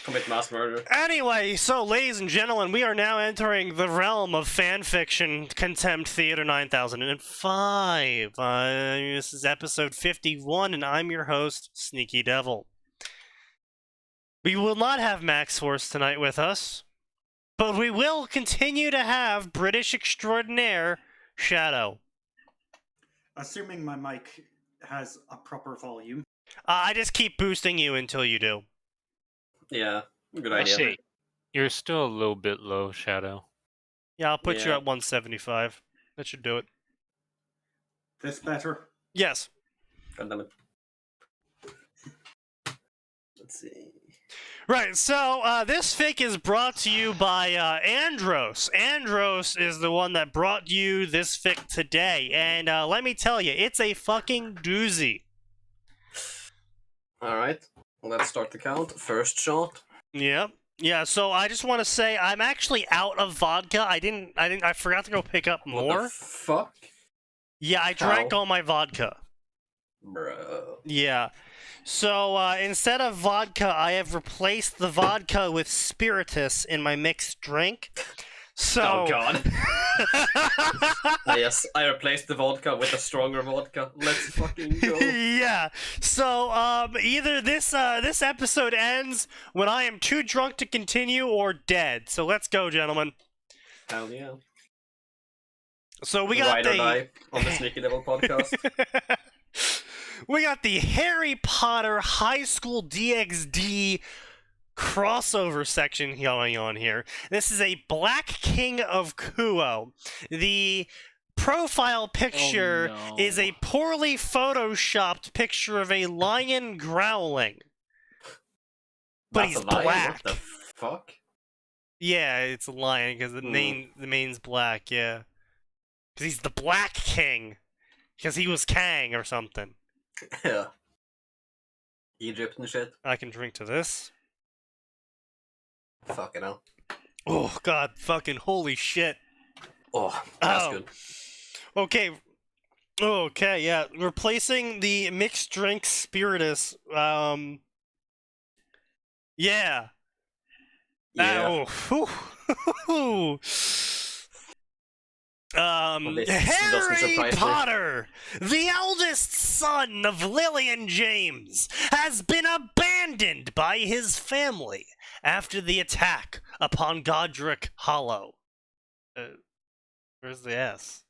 commit mass murder. Anyway, so ladies and gentlemen, we are now entering the realm of fanfiction Contempt Theater 9005. This is episode 51, and I'm your host, Sneaky Devil. We will not have Max Force tonight with us, but we will continue to have British extraordinaire Shadow. Assuming my mic has a proper volume. I just keep boosting you until you do. Yeah, good I idea. see. You're still a little bit low, Shadow. Yeah, I'll put you Yeah. at 175. That should do it. This better? Yes. God damn it. Let's see. Right, so this fic is brought to you by Andros. Andros is the one that brought you this fic today, and let me tell you, it's a fucking doozy. Alright, let's start the count. First shot. Yep. Yeah, so I just want to say I'm actually out of vodka. I forgot to go pick up What more. the fuck? Yeah, I drank How? all my vodka. Bro. Yeah. So, instead of vodka, I have replaced the vodka with spiritus in my mixed drink. So... Oh god. Yes, I replaced the vodka with a stronger vodka. Let's fucking go. Yeah. So, either this episode ends when I am too drunk to continue or dead. So let's go, gentlemen. Hell yeah. So we got Ride or die on the Sneaky Devil podcast. We got the Harry Potter High School DxD crossover section going on here. This is a Black King of Kuo. The profile picture is a poorly photoshopped picture of a lion growling. But That's he's a lie. black. What the fuck? Yeah, it's a lion because the main's black, yeah. Because he's the Black King. Because he was Kang or something. Yeah. Egypt and shit. I can drink to this. Fucking hell. Oh, God, fucking holy shit. Oh, that's Oh. good. Okay. Okay, yeah. Replacing the mixed drink spiritus. Yeah. Yeah. Oh. This doesn't Harry surprise me. Potter, the eldest son of Lillian James, has been abandoned by his family after the attack upon Godric Hollow. Where's the S?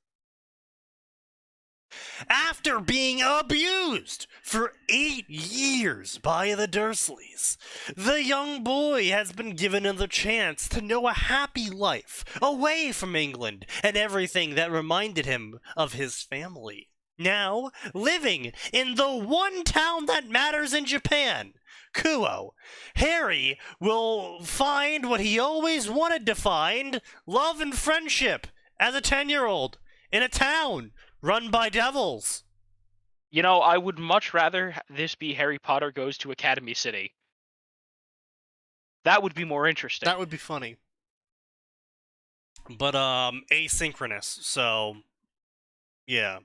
After being abused for 8 years by the Dursleys, the young boy has been given the chance to know a happy life away from England and everything that reminded him of his family. Now, living in the one town that matters in Japan, Kuo, Harry will find what he always wanted to find: love and friendship as a 10-year-old in a town run by devils. You know, I would much rather this be Harry Potter Goes to Academy City. That would be more interesting. That would be funny. But, asynchronous, so... yeah.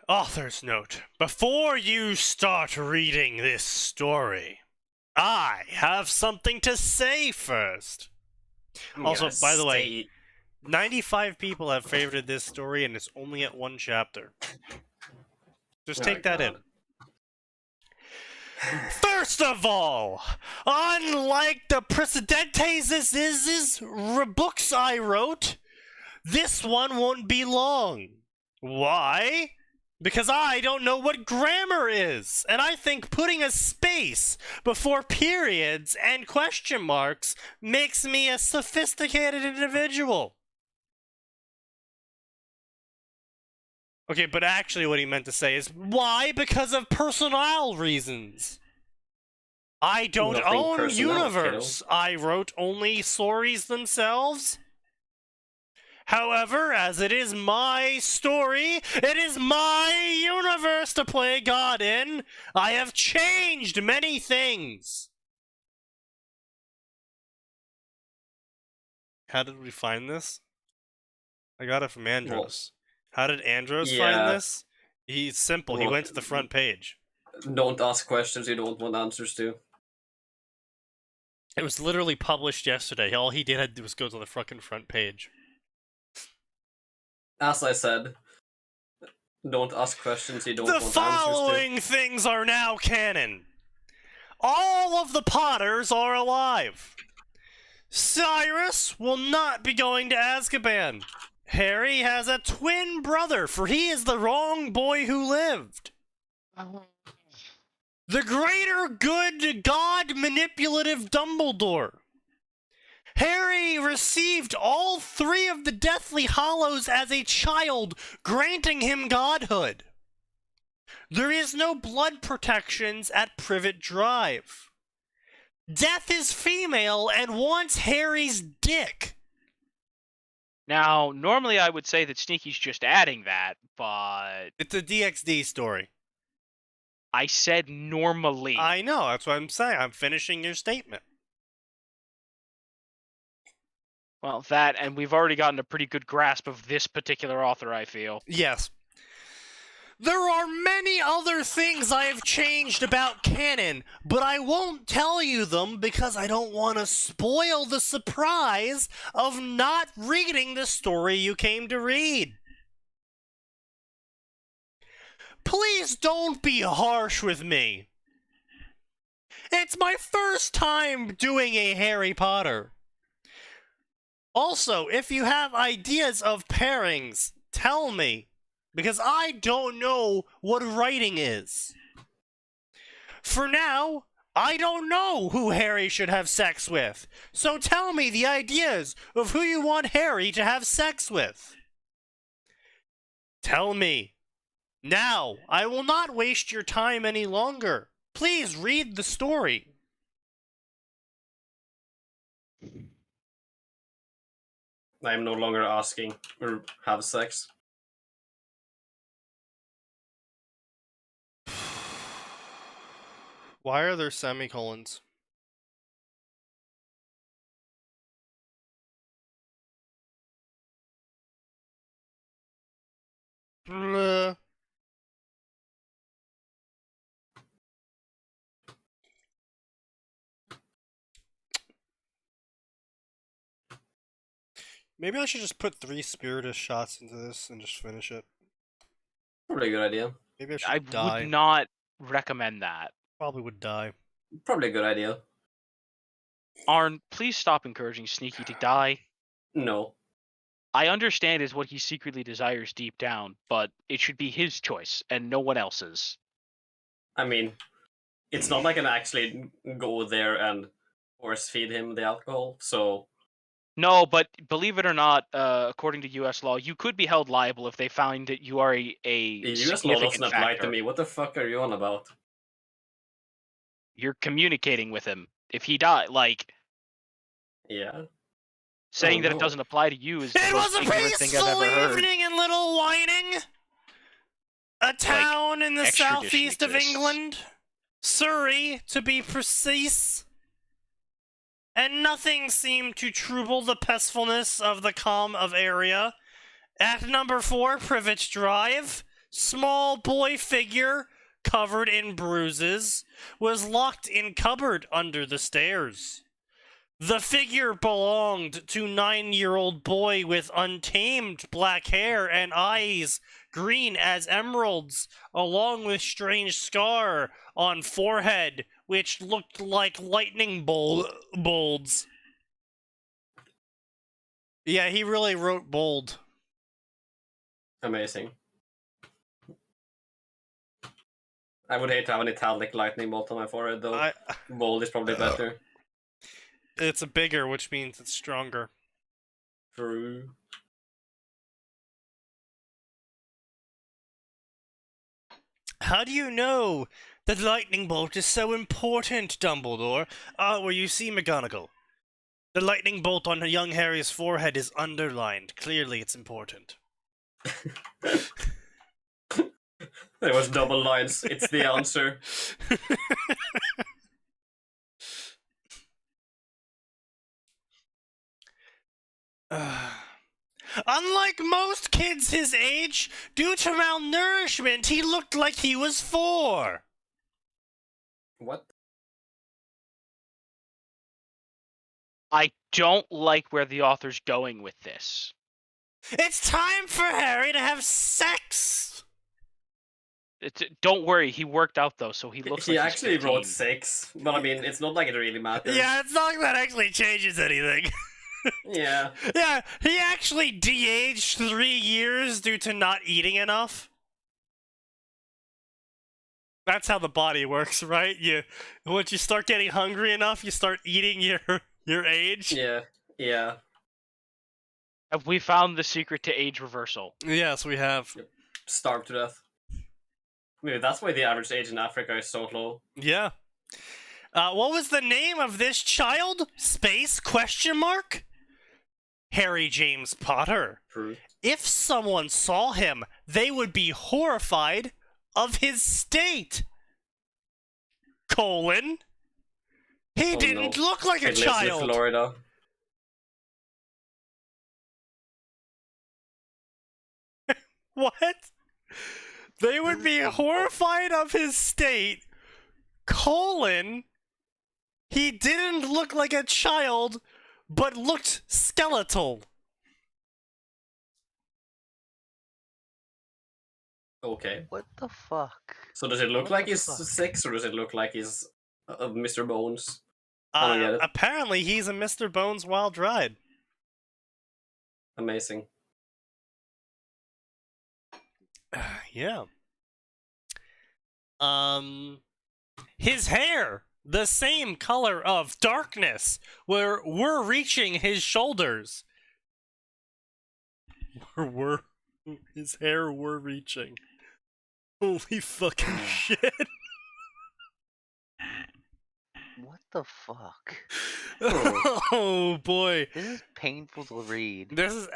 Author's note. Before you start reading this story, I have something to say first. Also, Yes, by the way, they- 95 people have favorited this story, and it's only at one chapter. Just take that in. First of all, unlike the precedentes books I wrote, this one won't be long. Why? Because I don't know what grammar is, and I think putting a space before periods and question marks makes me a sophisticated individual. Okay, but actually what he meant to say is, why? Because of personnel reasons. I don't Nothing own personnel, universe. I wrote only stories themselves. However, as it is my story, it is my universe to play God in. I have changed many things. How did we find this? I got it from Andros. How did Andros find yeah. this? He's simple. He Well, went to the front page. Don't ask questions you don't want answers to. It was literally published yesterday. All he did was go to the fucking front page. As I said, don't ask questions you don't The want answers to. following things are now canon. All of the Potters are alive. Cyrus will not be going to Azkaban. Harry has a twin brother, for he is the wrong boy who lived. The greater good god manipulative Dumbledore. Harry received all 3 of the Deathly Hallows as a child, granting him godhood. There is no blood protections at Privet Drive. Death is female and wants Harry's dick. Now, normally I would say that Sneaky's just adding that, but It's a DXD story. I said normally. I know, that's what I'm saying. I'm finishing your statement. Well, that, and we've already gotten a pretty good grasp of this particular author, I feel. Yes. There are many other things I have changed about canon, but I won't tell you them because I don't want to spoil the surprise of not reading the story you came to read. Please don't be harsh with me. It's my first time doing a Harry Potter. Also, if you have ideas of pairings, tell me, because I don't know what writing is. For now, I don't know who Harry should have sex with, so tell me the ideas of who you want Harry to have sex with. Tell me. Now, I will not waste your time any longer. Please read the story. I am no longer asking or have sex. Why are there semicolons? Blah. Maybe I should just put 3 Spiritus shots into this and just finish it. Probably a good idea. Maybe I should I die. would not recommend that. Probably would die. Probably a good idea. Arn, please stop encouraging Sneaky to die. No. I understand is what he secretly desires deep down, but it should be his choice and no one else's. I mean, it's not like I can actually go there and force feed him the alcohol, so... No, but believe it or not, according to U.S. law, you could be held liable if they find that you are a The US law doesn't apply factor. to me. What the fuck are you on about? You're communicating with him. If he died, like... Yeah. Saying that no. it doesn't apply to you is the It most was a ignorant thing I've peaceful ever heard. evening in Little Whining, a town in the extradition southeast of exists. England, Surrey to be precise, and nothing seemed to trouble the peacefulness of the calm of area. At number 4, Privet Drive, small boy figure, covered in bruises, was locked in cupboard under the stairs. The figure belonged to 9-year-old boy with untamed black hair and eyes green as emeralds, along with strange scar on forehead, which looked like lightning bolts. Yeah, he really wrote bold. Amazing. I would hate to have an italic lightning bolt on my forehead, though. Bold is probably better. It's a bigger, which means it's stronger. True. How do you know that lightning bolt is so important, Dumbledore? Well, you see, McGonagall. The lightning bolt on young Harry's forehead is underlined. Clearly, it's important. There was double lines. It's the answer. Unlike most kids his age, due to malnourishment, he looked like he was 4. What? I don't like where the author's going with this. It's time for Harry to have sex! Don't worry, he worked out though, so he looks He like he's actually 15. wrote 6, but I mean, it's not like it really matters. Yeah, it's not like that actually changes anything. Yeah. Yeah, he actually de-aged 3 years due to not eating enough. That's how the body works, right? Once you start getting hungry enough, you start eating your age. Yeah. Yeah. Have we found the secret to age reversal? Yes, we have. Starved to death. Maybe that's why the average age in Africa is so low. Yeah. What was the name of this child? Space? Question mark? Harry James Potter. True. If someone saw him, they would be horrified of his state. Colon. He Oh, didn't no. look like He a lives in child. Florida. What? They would be horrified of his state. Colon. He didn't look like a child, but looked skeletal. Okay. What the fuck? So does it look What like the he's fuck? 6, or does it look like he's Mr. Bones? I don't get it. Apparently, he's a Mr. Bones Wild Ride. Amazing. Yeah. His hair, the same color of darkness, were reaching his shoulders. His hair were reaching. Holy fucking shit. What the fuck? Oh boy. This is painful to read. This is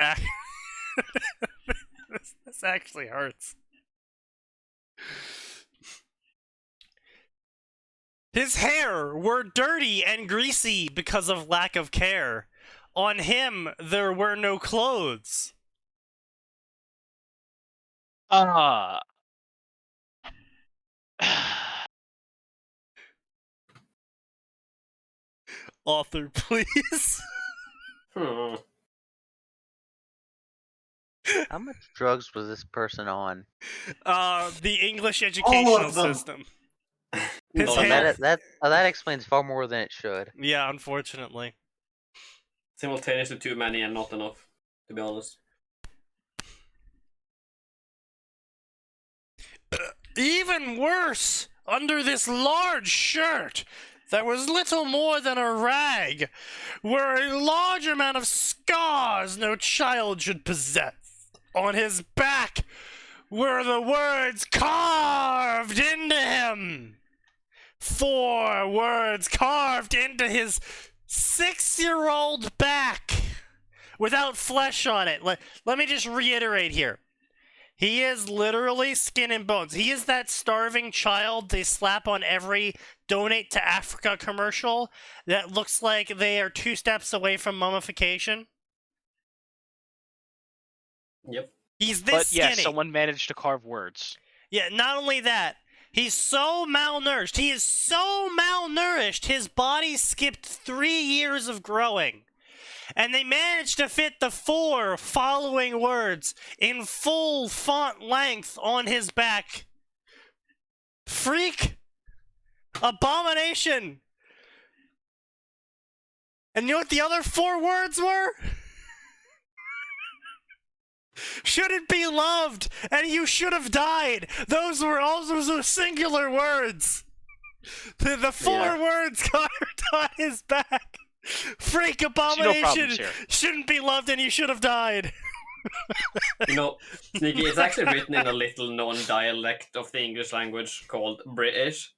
this actually hurts. His hair were dirty and greasy because of lack of care. On him, there were no clothes. Author, please. Hmm. How much drugs was this person on? The English educational them. system. His Not hair- enough. That explains far more than it should. Yeah, unfortunately. Simultaneously too many and not enough, to be honest. Even worse, under this large shirt, that was little more than a rag, were a large amount of scars no child should possess. On his back were the words carved into him. 4 words carved into his 6-year-old back without flesh on it. Let me just reiterate here. He is literally skin and bones. He is that starving child they slap on every Donate to Africa commercial that looks like they are 2 steps away from mummification. Yep. He's this But skinny. yes, someone managed to carve words. Yeah, not only that, he's so malnourished. He is so malnourished, his body skipped 3 years of growing. And they managed to fit the 4 following words in full font length on his back. Freak. Abomination. And you know what the other 4 words were? Shouldn't be loved, and you should have died. Those were singular words. The 4 words carved on his back. Freak, abomination, problems here. shouldn't be loved, and you should have died. You know, Sneaky, it's actually written in a little known dialect of the English language called British.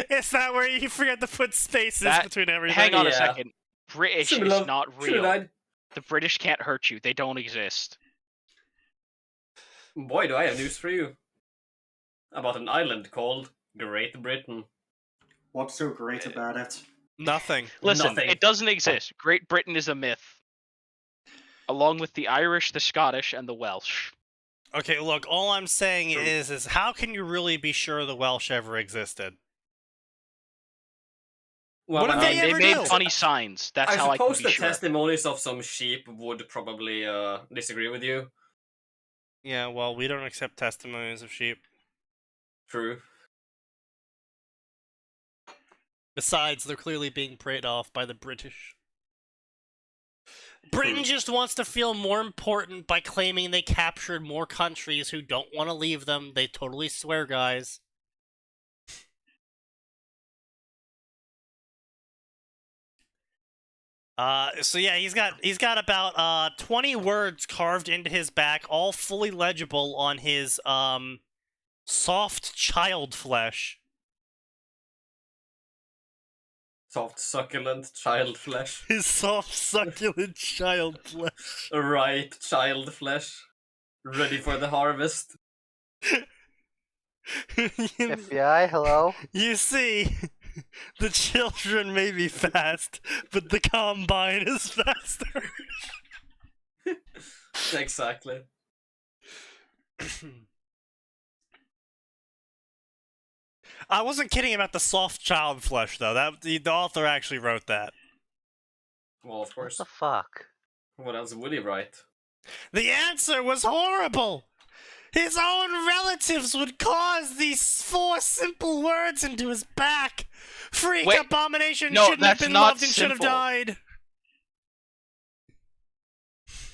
Is that where you forget to put spaces between everything? Hang on a Yeah. second. British Should've is loved- not should've real. died. The British can't hurt you. They don't exist. Boy, do I have news for you. About an island called Great Britain. What's so great about it? Nothing. Listen, Nothing. it doesn't exist. Great Britain is a myth. Along with the Irish, the Scottish, and the Welsh. Okay, look, all I'm saying True. is how can you really be sure the Welsh ever existed? Well, What I did mean, they They ever made do? funny signs. That's I how I can suppose be the sure. testimonies of some sheep would probably disagree with you. Yeah, well, we don't accept testimonies of sheep. True. Besides, they're clearly being preyed off by the British. Britain just wants to feel more important by claiming they captured more countries who don't want to leave them. They totally swear, guys. So yeah, he's got about 20 words carved into his back, all fully legible on his soft child flesh. Soft, succulent child flesh. His soft, succulent child flesh. Ripe child flesh. Ready for the harvest. FBI, hello? You see, the children may be fast, but the combine is faster. Exactly. I wasn't kidding about the soft child flesh, though. That the author actually wrote that. Well, of What course. the fuck? What else would he write? The answer was horrible! His own relatives would cause these 4 simple words into his back. Freak Wait, abomination no, shouldn't have that's been not loved and should have simple. died.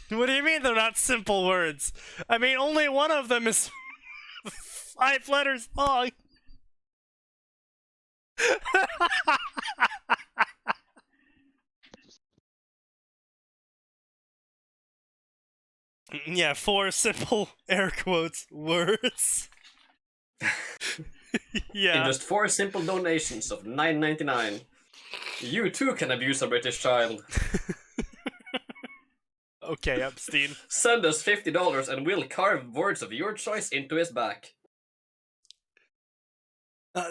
What do you mean they're not simple words? I mean, only one of them is 5 letters long. Yeah, 4 simple air quotes words. In Yeah. just 4 simple donations of $9.99, you too can abuse a British child. Okay, Epstein. Send us $50 and we'll carve words of your choice into his back.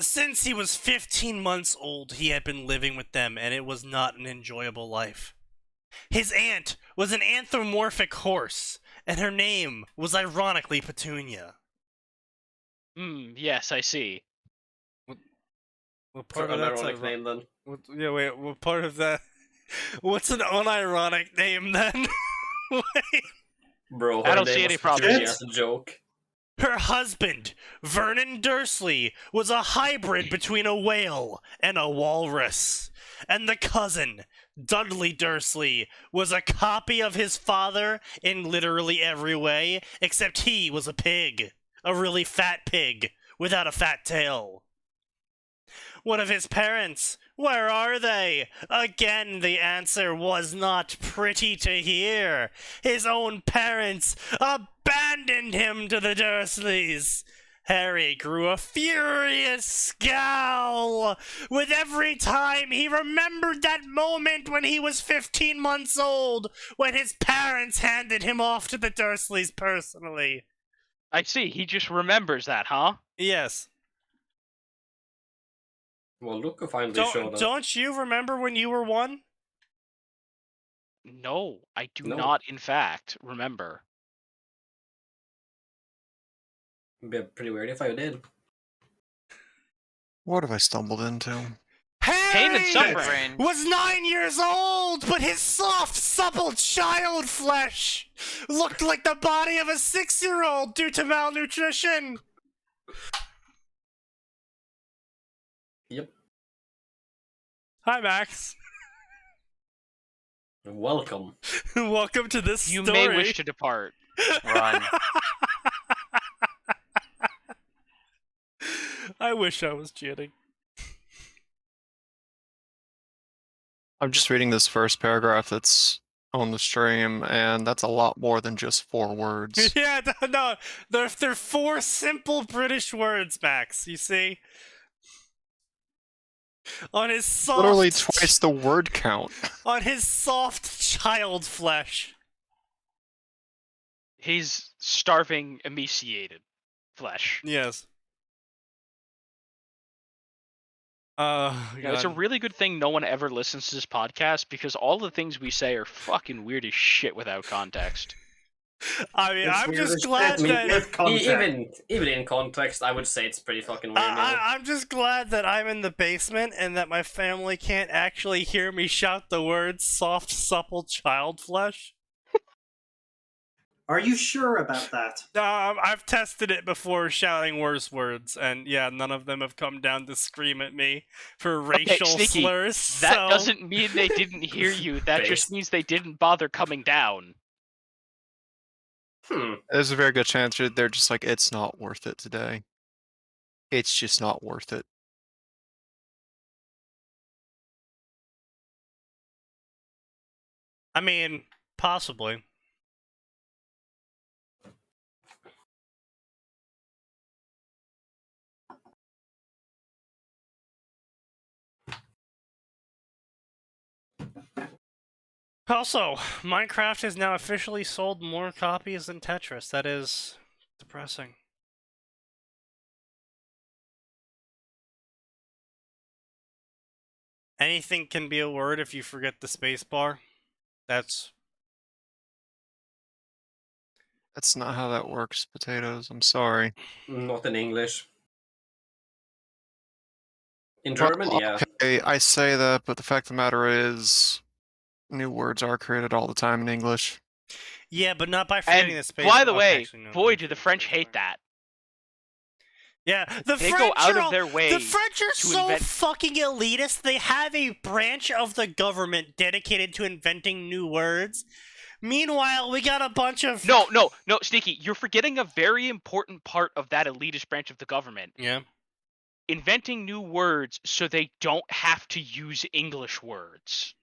Since he was 15 months old, he had been living with them, and it was not an enjoyable life. His aunt was an anthropomorphic horse, and her name was ironically Petunia. Yes, I see. What For an ironic name, then. What part of that? What's an unironic name, then? Wait. Bro, I her don't name see was any problem Petunia here. as a joke. Her husband, Vernon Dursley, was a hybrid between a whale and a walrus. And the cousin, Dudley Dursley, was a copy of his father in literally every way, except he was a pig. A really fat pig, without a fat tail. One of his parents, where are they? Again, the answer was not pretty to hear. His own parents abandoned him to the Dursleys. Harry grew a furious scowl with every time he remembered that moment when he was 15 months old, when his parents handed him off to the Dursleys personally. I see. He just remembers that, huh? Yes. Well, look who finally showed up. Don't you remember when you were 1? No, I do No. not, in fact, remember. It'd be pretty weird if I did. What have I stumbled into? Pain and Harry suffering. was 9 years old, but his soft, supple child flesh looked like the body of a 6-year-old due to malnutrition. Yep. Hi, Max. Welcome. Welcome to this You story. may wish to depart. Run. I wish I was cheating. I'm just reading this first paragraph that's on the stream, and that's a lot more than just 4 words. Yeah, no, they're 4 simple British words, Max. You see, on his soft, Literally twice the word count. on his soft child flesh. He's starving, emaciated flesh. Yes. You know, it's a really good thing no one ever listens to this podcast because all the things we say are fucking weird as shit without context. I mean, It's I'm weird just as glad shit that with content. Even in context, I would say it's pretty fucking weird. I'm just glad that I'm in the basement and that my family can't actually hear me shout the words "soft, supple child flesh." Are you sure about that? I've tested it before shouting worse words, and yeah, none of them have come down to scream at me for racial Sneaky, slurs. That so... doesn't mean they didn't hear you. That just Based. means they didn't bother coming down. There's a very good chance they're just like, it's not worth it today. It's just not worth it. I mean, possibly. Also, Minecraft has now officially sold more copies than Tetris. That is depressing. Anything can be a word if you forget the space bar. That's That's not how that works, potatoes. I'm sorry. Not in English. In Well, German, yeah. okay, I say that, but the fact of the matter is, new words are created all the time in English. yeah, but not by forgetting And the space. by the okay, way, actually, no, boy, thank do you. the French hate that. Yeah, the They French go out are of their way The French are to so invent- fucking elitist. They have a branch of the government dedicated to inventing new words. Meanwhile, we got a bunch of No, Sneaky, you're forgetting a very important part of that elitist branch of the government. Yeah. Inventing new words so they don't have to use English words.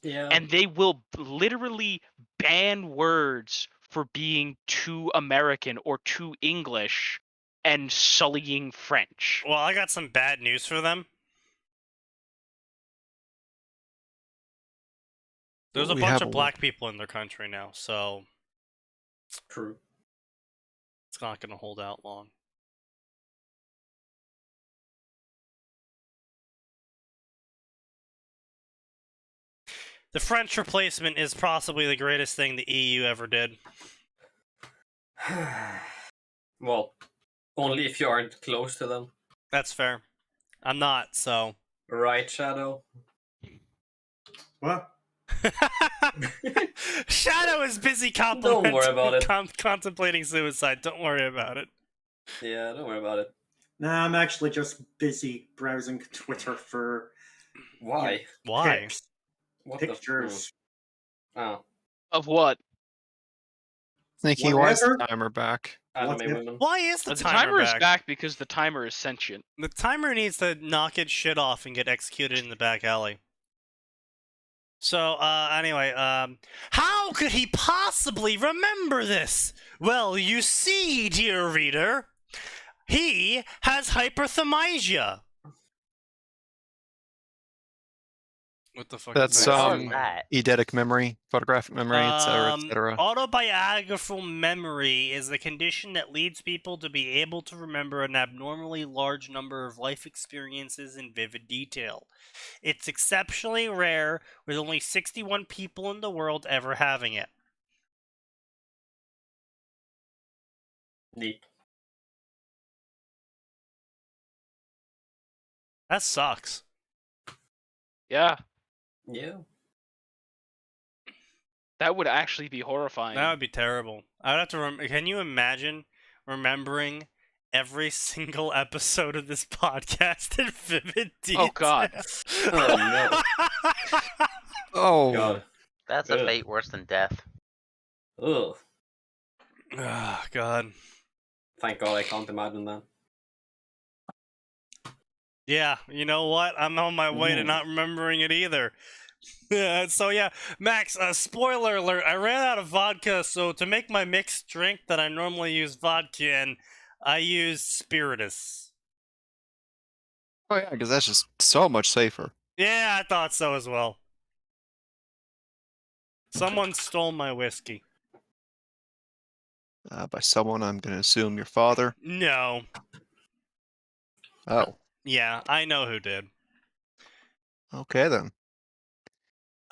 Yeah. And they will literally ban words for being too American or too English and sullying French. Well, I got some bad news for them. There's a We bunch have of a- black people in their country now, so True. it's not going to hold out long. The French replacement is possibly the greatest thing the EU ever did. Well, only if you aren't close to them. That's fair. I'm not, so. Right, Shadow? What? Shadow is busy Don't worry about it. contemplating suicide. Don't worry about it. Yeah, don't worry about it. Nah, I'm actually just busy browsing Twitter for Why? Why? pics, What pictures. the? Oh, Of what? Sneaky, why is the Whatever. timer back? anime What if- women. Why is the, The timer back? is back because the timer is sentient. The timer needs to knock its shit off and get executed in the back alley. So, anyway, how could he possibly remember this? Well, you see, dear reader, he has hyperthymesia. What the fuck That's is What that? was that? eidetic memory, photographic memory, etc., etc. Autobiographical memory is the condition that leads people to be able to remember an abnormally large number of life experiences in vivid detail. It's exceptionally rare, with only 61 people in the world ever having it. Neat. That sucks. Yeah, Yeah. that would actually be horrifying. That would be terrible. I'd have to can you imagine remembering every single episode of this podcast in vivid detail? Oh, God. Oh, Oh, God. That's a Ugh. fate worse than death. Ugh. Oh, God. Thank God I can't imagine that. Yeah, you know what? I'm on my way to Ooh. not remembering it either. So yeah, Max, spoiler alert, I ran out of vodka, so to make my mixed drink that I normally use vodka in, I used spiritus. oh yeah, because that's just so much safer. Yeah, I thought so as well. Someone stole my whiskey. By someone, I'm going to assume your father. No. Oh, Yeah, I know who did. okay then.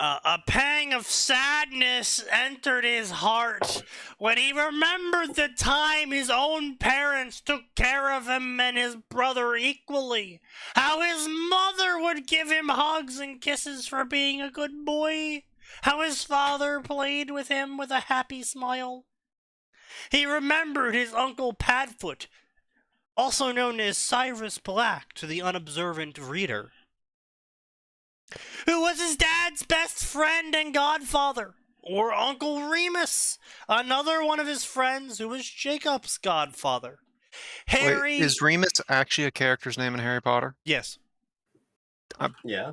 A pang of sadness entered his heart when he remembered the time his own parents took care of him and his brother equally. How his mother would give him hugs and kisses for being a good boy. How his father played with him with a happy smile. He remembered his Uncle Padfoot, also known as Cyrus Black to the unobservant reader, who was his dad's best friend and godfather, or Uncle Remus, another one of his friends who was Jacob's godfather. Harry... Wait, is Remus actually a character's name in Harry Potter? Yes. Yeah.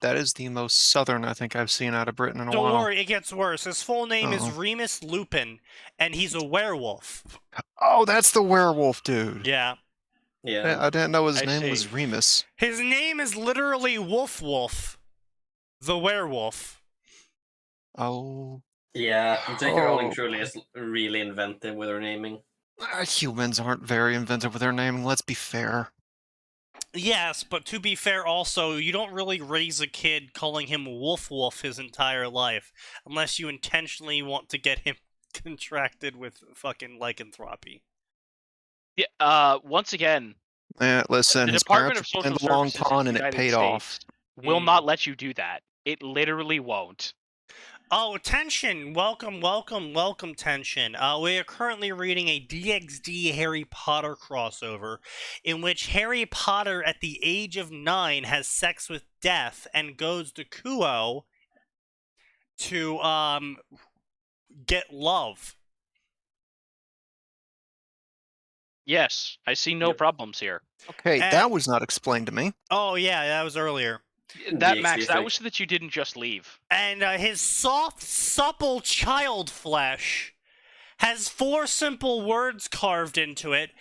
That is the most southern I think I've seen out of Britain in a Don't while. worry, it gets worse. His full name is Uh-oh. Remus Lupin, and he's a werewolf. Oh, that's the werewolf dude. Yeah. Yeah. I didn't know his I name see. was Remus. His name is literally Wolf Wolf, the werewolf. Oh. Yeah. J.K. Rowling Oh. truly is really inventive with her naming. Humans aren't very inventive with their naming, let's be fair. Yes, but to be fair also, you don't really raise a kid calling him Wolf Wolf his entire life, unless you intentionally want to get him contracted with fucking lycanthropy. Yeah. Once again, Listen, the his Department parents of were in Social the long Services in con the and it United paid off. States will not let you do that. It literally won't. Oh, Tension! Welcome, welcome, welcome, Tension. We are currently reading a DxD Harry Potter crossover, in which Harry Potter, at the age of 9, has sex with death and goes to Kuo to, get love. Yes, I see no Yep. problems here. Okay, And- that was not explained to me. Oh, yeah, that was earlier. That DxD Max, that fake. was so that you didn't just leave. And his soft, supple child flesh has 4 simple words carved into it.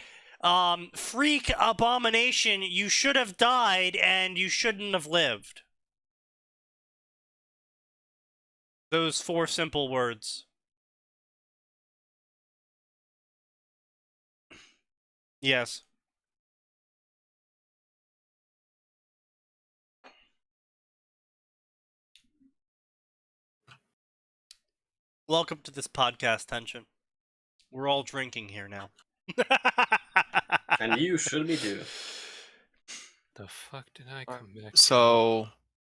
Freak, abomination, you should have died, and you shouldn't have lived. Those 4 simple words. Yes. Welcome to this podcast, Tension. We're all drinking here now. And you should be too. The fuck did I come back? So,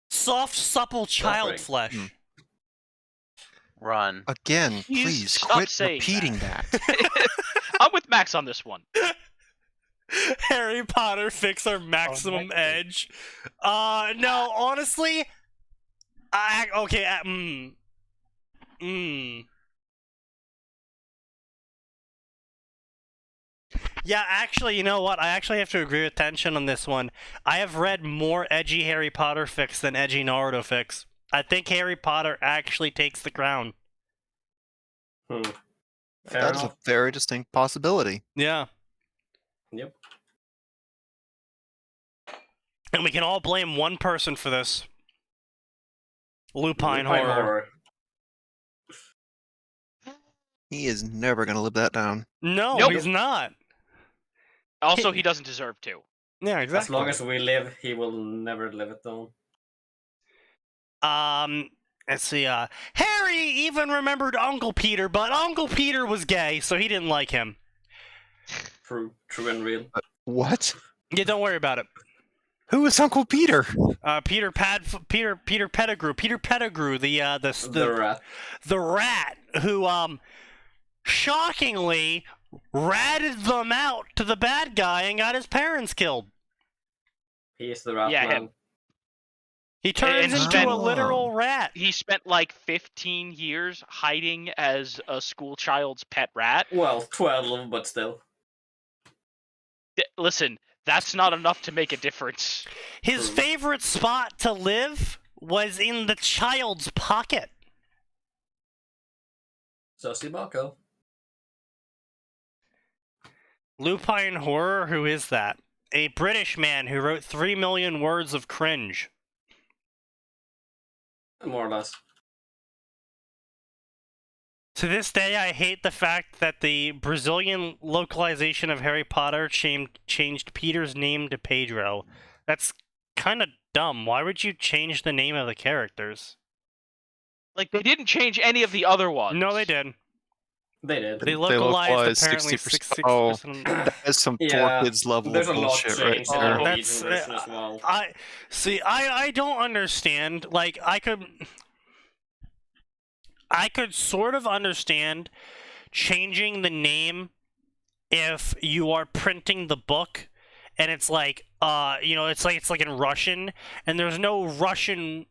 Soft, supple child Suffering. flesh. Hmm. Run. again, You please stop quit saying repeating that. I'm with Max on this one. Harry Potter fix our maximum edge. No, honestly, Yeah, actually, you know what? I actually have to agree with Tension on this one. I have read more edgy Harry Potter fics than edgy Naruto fics. I think Harry Potter actually takes the crown. Fair That is a enough. very distinct possibility. Yeah. Yep. And we can all blame one person for this. Lupine Lupine horror. He is never going to live that down. No, Nope. he's not. Also, he doesn't deserve to. Yeah, As exactly. long as we live, he will never live it down. Let's see, Harry even remembered Uncle Peter, but Uncle Peter was gay, so he didn't like him. True and real. What? Yeah, don't worry about it. Who is Uncle Peter? Peter Pettigrew, The rat. the rat who, shockingly ratted them out to the bad guy and got his parents killed. He is the rat Yeah, man. him. He turns And into spent- a literal rat. He spent like 15 years hiding as a school child's pet rat. Well, 12, but still. Listen, that's not enough to make a difference. His True. favorite spot to live was in the child's pocket. Sussy Bucko. Lupine horror, who is that? A British man who wrote 3 million words of cringe. More or less. To this day, I hate the fact that the Brazilian localization of Harry Potter changed Peter's name to Pedro. That's kind of dumb. Why would you change the name of the characters? Like, they didn't change any of the other ones. No, they did. They did. They localized apparently 60%. 66%. That is some Yeah, 4Kids level there's of a lot bullshit right changed in there. the Norwegian That's version as well. I don't understand. Like, I could sort of understand changing the name if you are printing the book and it's like it's like in Russian and there's no Russian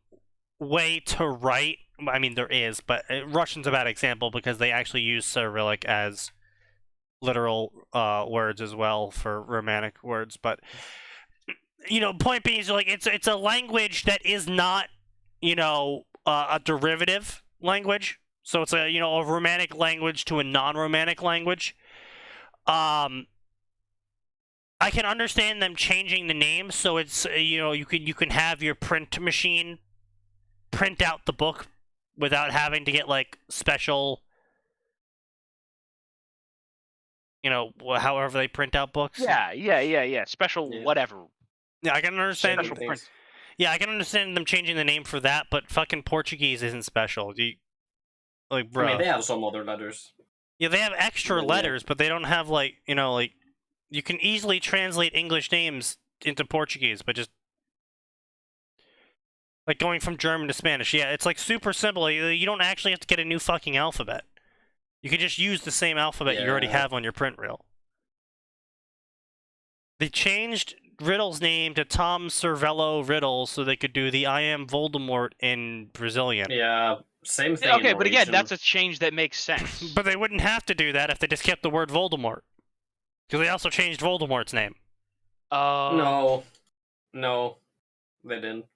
way to write. I mean, there is, but Russian's a bad example because they actually use Cyrillic as literal words as well for Romantic words. But point being is like it's a language that is not a derivative language. So it's a Romantic language to a non-Romantic language. I can understand them changing the name so it's you can have your print machine print out the book without having to get like special however they print out books. Yeah. Special Yeah. whatever. Yeah, I can understand. Special print. Yeah, I can understand them changing the name for that, but fucking Portuguese isn't special. Bro. I mean, they have some other letters. Yeah, they have extra Yeah. letters, but they don't have you can easily translate English names into Portuguese, but just like going from German to Spanish. Yeah, it's like super simple. You don't actually have to get a new fucking alphabet. You can just use the same alphabet you already Yeah. have on your print reel. They changed Riddle's name to Tom Cervello Riddle so they could do the I am Voldemort in Brazilian. Yeah, same thing. Okay, in but again, Norwegian. that's a change that makes sense. But they wouldn't have to do that if they just kept the word Voldemort. Because they also changed Voldemort's name. No, they didn't.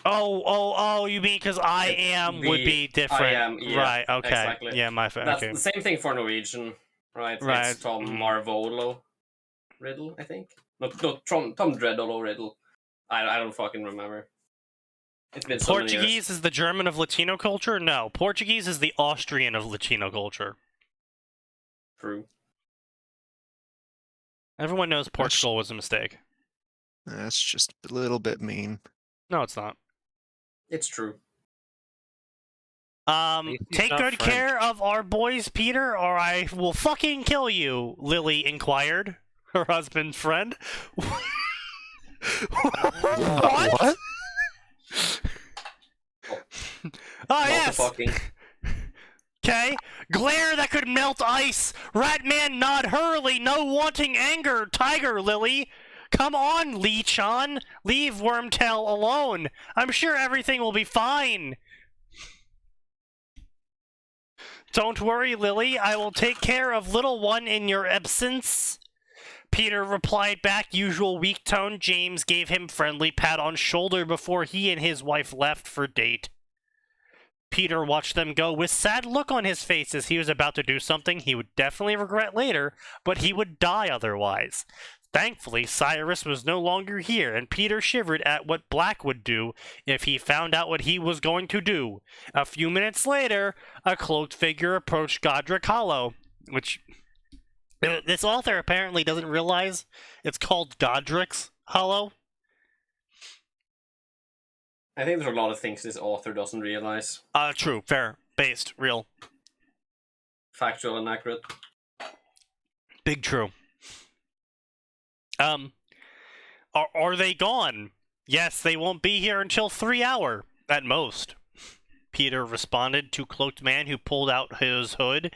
Oh, you mean because I am would be different. I am, yeah, right, okay. exactly. Yeah, my That's okay. the same thing for Norwegian, right? Right. It's Tom Marvolo Riddle, I think. No, Tom Dreadolo Riddle. I don't fucking remember. It's been so many years. Portuguese is the German of Latino culture? No, Portuguese is the Austrian of Latino culture. True. Everyone knows Portugal was a mistake. That's just a little bit mean. No, it's not. It's true. He's Take not good French. care of our boys, Peter, or I will fucking kill you, Lily inquired, her husband's friend. What? What? Oh, Not yes! the fucking. Okay. Glare that could melt ice. Ratman nod hurley. No wanting anger. Tiger Lily. Come on, Lee Chan. Leave Wormtail alone. I'm sure everything will be fine. Don't worry, Lily. I will take care of little one in your absence. Peter replied back, usual weak tone. James gave him friendly pat on shoulder before he and his wife left for date. Peter watched them go with sad look on his face as he was about to do something he would definitely regret later, but he would die otherwise. Thankfully, Cyrus was no longer here, and Peter shivered at what Black would do if he found out what he was going to do. A few minutes later, a cloaked figure approached Godric Hollow, which this author apparently doesn't realize it's called Godric's Hollow. I think there's a lot of things this author doesn't realize. True, fair, based, real. Factual and accurate. Big true. Are they gone? Yes, they won't be here until 3 hours, at most. Peter responded to cloaked man who pulled out his hood.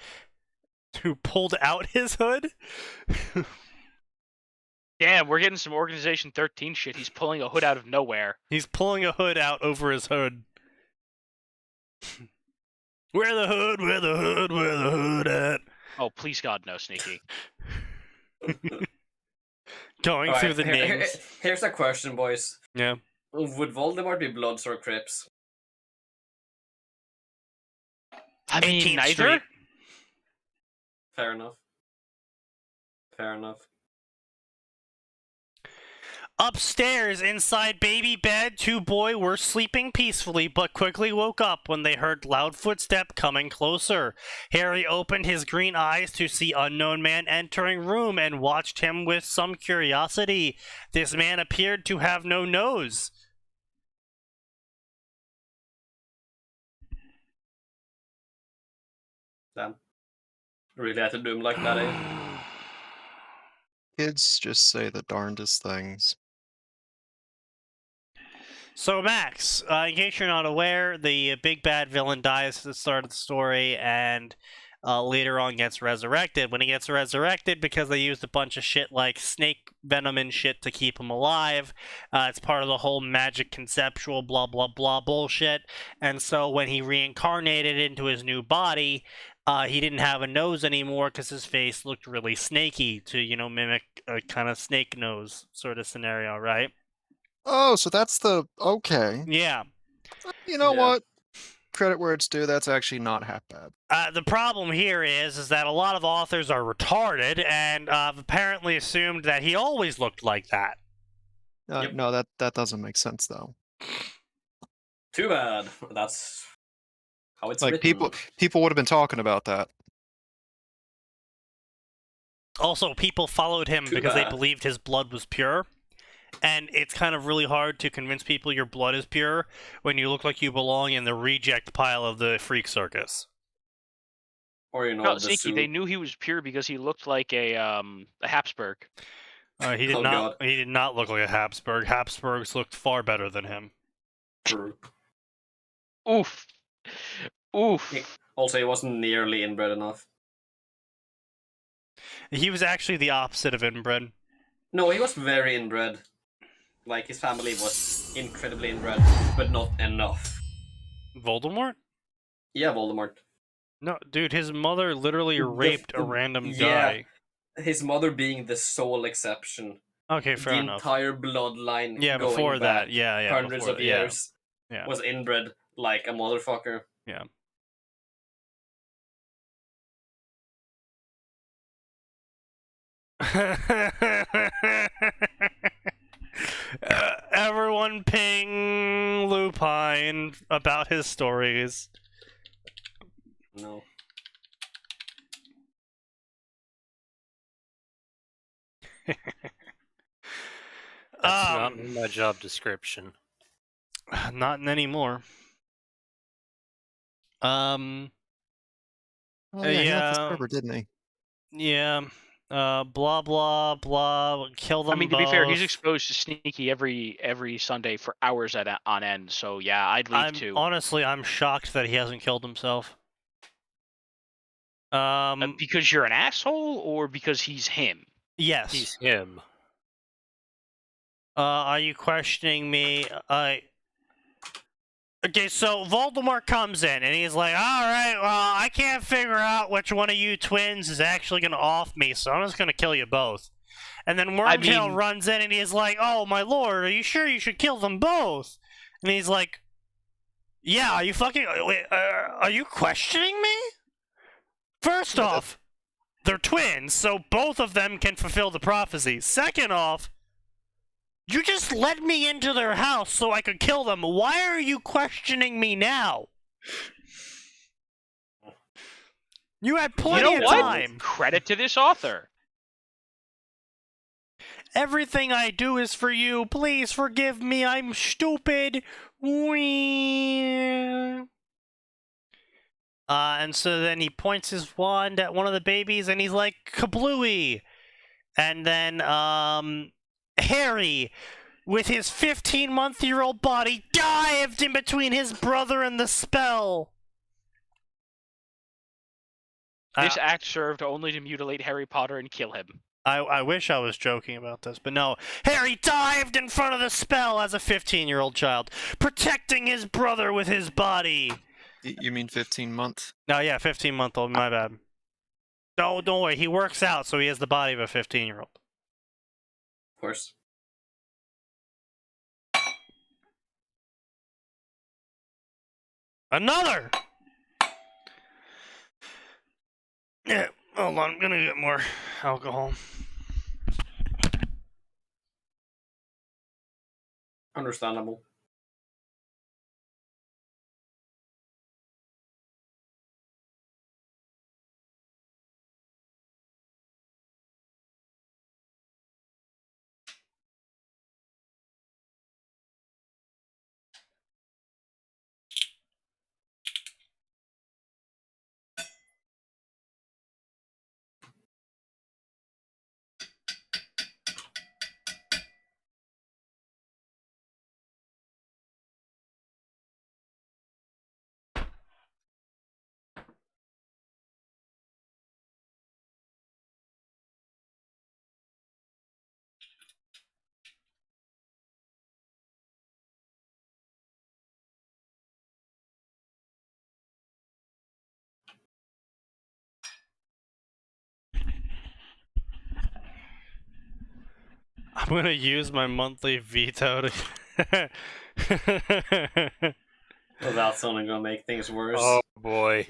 Damn, we're getting some Organization 13 shit. He's pulling a hood out of nowhere. He's pulling a hood out over his hood. Where the hood, where the hood, where the hood at? Oh, please God, no, Sneaky. Going Alright, through the names. Here's a question, boys. Yeah. Would Voldemort be Bloods or Crips? I mean, 18th neither? Street. Fair enough. Fair enough. Upstairs, inside baby bed, two boys were sleeping peacefully, but quickly woke up when they heard loud footstep coming closer. Harry opened his green eyes to see unknown man entering room and watched him with some curiosity. This man appeared to have no nose. Damn. Really had to do him like that, eh? Kids just say the darndest things. So Max, in case you're not aware, the big bad villain dies at the start of the story, and later on gets resurrected. When he gets resurrected, because they used a bunch of shit like snake venom and shit to keep him alive, it's part of the whole magic conceptual blah blah blah bullshit. And so when he reincarnated into his new body, he didn't have a nose anymore because his face looked really snaky to, mimic a kind of snake nose sort of scenario, right? Oh, so that's the okay. Yeah. You know Yeah. what? Credit where it's due. That's actually not half bad. The problem here is that a lot of authors are retarded and have apparently assumed that he always looked like that. Yep. No, that doesn't make sense though. Too bad. That's how it's Like written. people would have been talking about that. Also, people followed him Too because they bad. believed his blood was pure. And it's kind of really hard to convince people your blood is pure when you look like you belong in the reject pile of the freak circus. Or No, the Sneaky, zoo. they knew he was pure because he looked like a Habsburg. He did Oh, not. God. He did not look like a Habsburg. Habsburgs looked far better than him. True. Oof. Oof. Yeah. Also, he wasn't nearly inbred enough. He was actually the opposite of inbred. No, he was very inbred. Like, his family was incredibly inbred, but not enough. Voldemort? Yeah, Voldemort. No, dude, his mother literally raped a random yeah. guy. His mother being the sole exception. Okay, fair the enough. entire bloodline Yeah, going before back that, yeah, hundreds before of that, yeah. years Yeah. was inbred like a motherfucker. Yeah. Everyone ping Lupine about his stories. No. That's not in my job description. Not anymore. Oh yeah, he left the server, didn't he? Yeah. Blah blah blah. Kill them I mean, to both. be fair, he's exposed to Sneaky every Sunday for hours on end. So yeah, I'd leave too. Honestly, I'm shocked that he hasn't killed himself. Because you're an asshole, or because he's him? Yes. He's him. Are you questioning me? Okay, so Voldemort comes in, and he's like, alright, well, I can't figure out which one of you twins is actually gonna off me, so I'm just gonna kill you both. And then Wormtail runs in, and he's like, oh, my lord, are you sure you should kill them both? And he's like, yeah, are you fucking... Wait, are you questioning me? First off, they're twins, so both of them can fulfill the prophecy. Second off, you just let me into their house so I could kill them. Why are you questioning me now? You had plenty of time. Credit to this author. Everything I do is for you. Please forgive me. I'm stupid. And so then he points his wand at one of the babies, and he's like, kablooey. And then, Harry, with his 15-month-old body, dived in between his brother and the spell. This act served only to mutilate Harry Potter and kill him. I wish I was joking about this, but no. Harry dived in front of the spell as a 15-year-old child, protecting his brother with his body. You mean 15-month? No, yeah, 15-month-old, my bad. No, don't worry, he works out, so he has the body of a 15-year-old. Of course. Another! Yeah, hold on, I'm gonna get more alcohol. Understandable. gonna use my monthly veto to. Well, that's only gonna make things worse. Oh boy.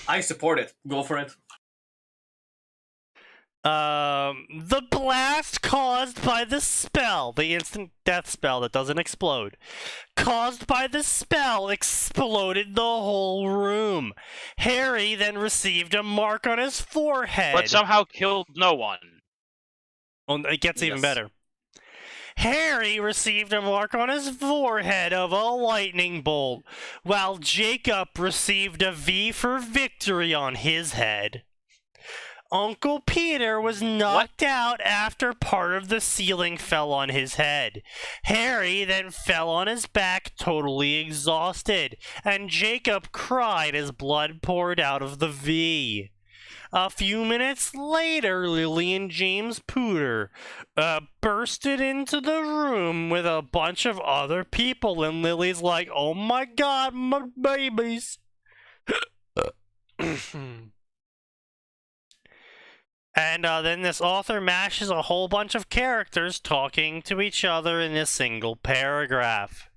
I support it. Go for it. The blast caused by the spell, the instant death spell that doesn't explode, caused by the spell exploded the whole room. Harry then received a mark on his forehead. But somehow killed no one. Oh, it gets even Yes. better. Harry received a mark on his forehead of a lightning bolt, while Jacob received a V for victory on his head. Uncle Peter was knocked out after part of the ceiling fell on his head. Harry then fell on his back, totally exhausted, and Jacob cried as blood poured out of the V. A few minutes later, Lily and James Pooter bursted into the room with a bunch of other people, and Lily's like, "Oh my god, my babies!" And then this author mashes a whole bunch of characters talking to each other in a single paragraph.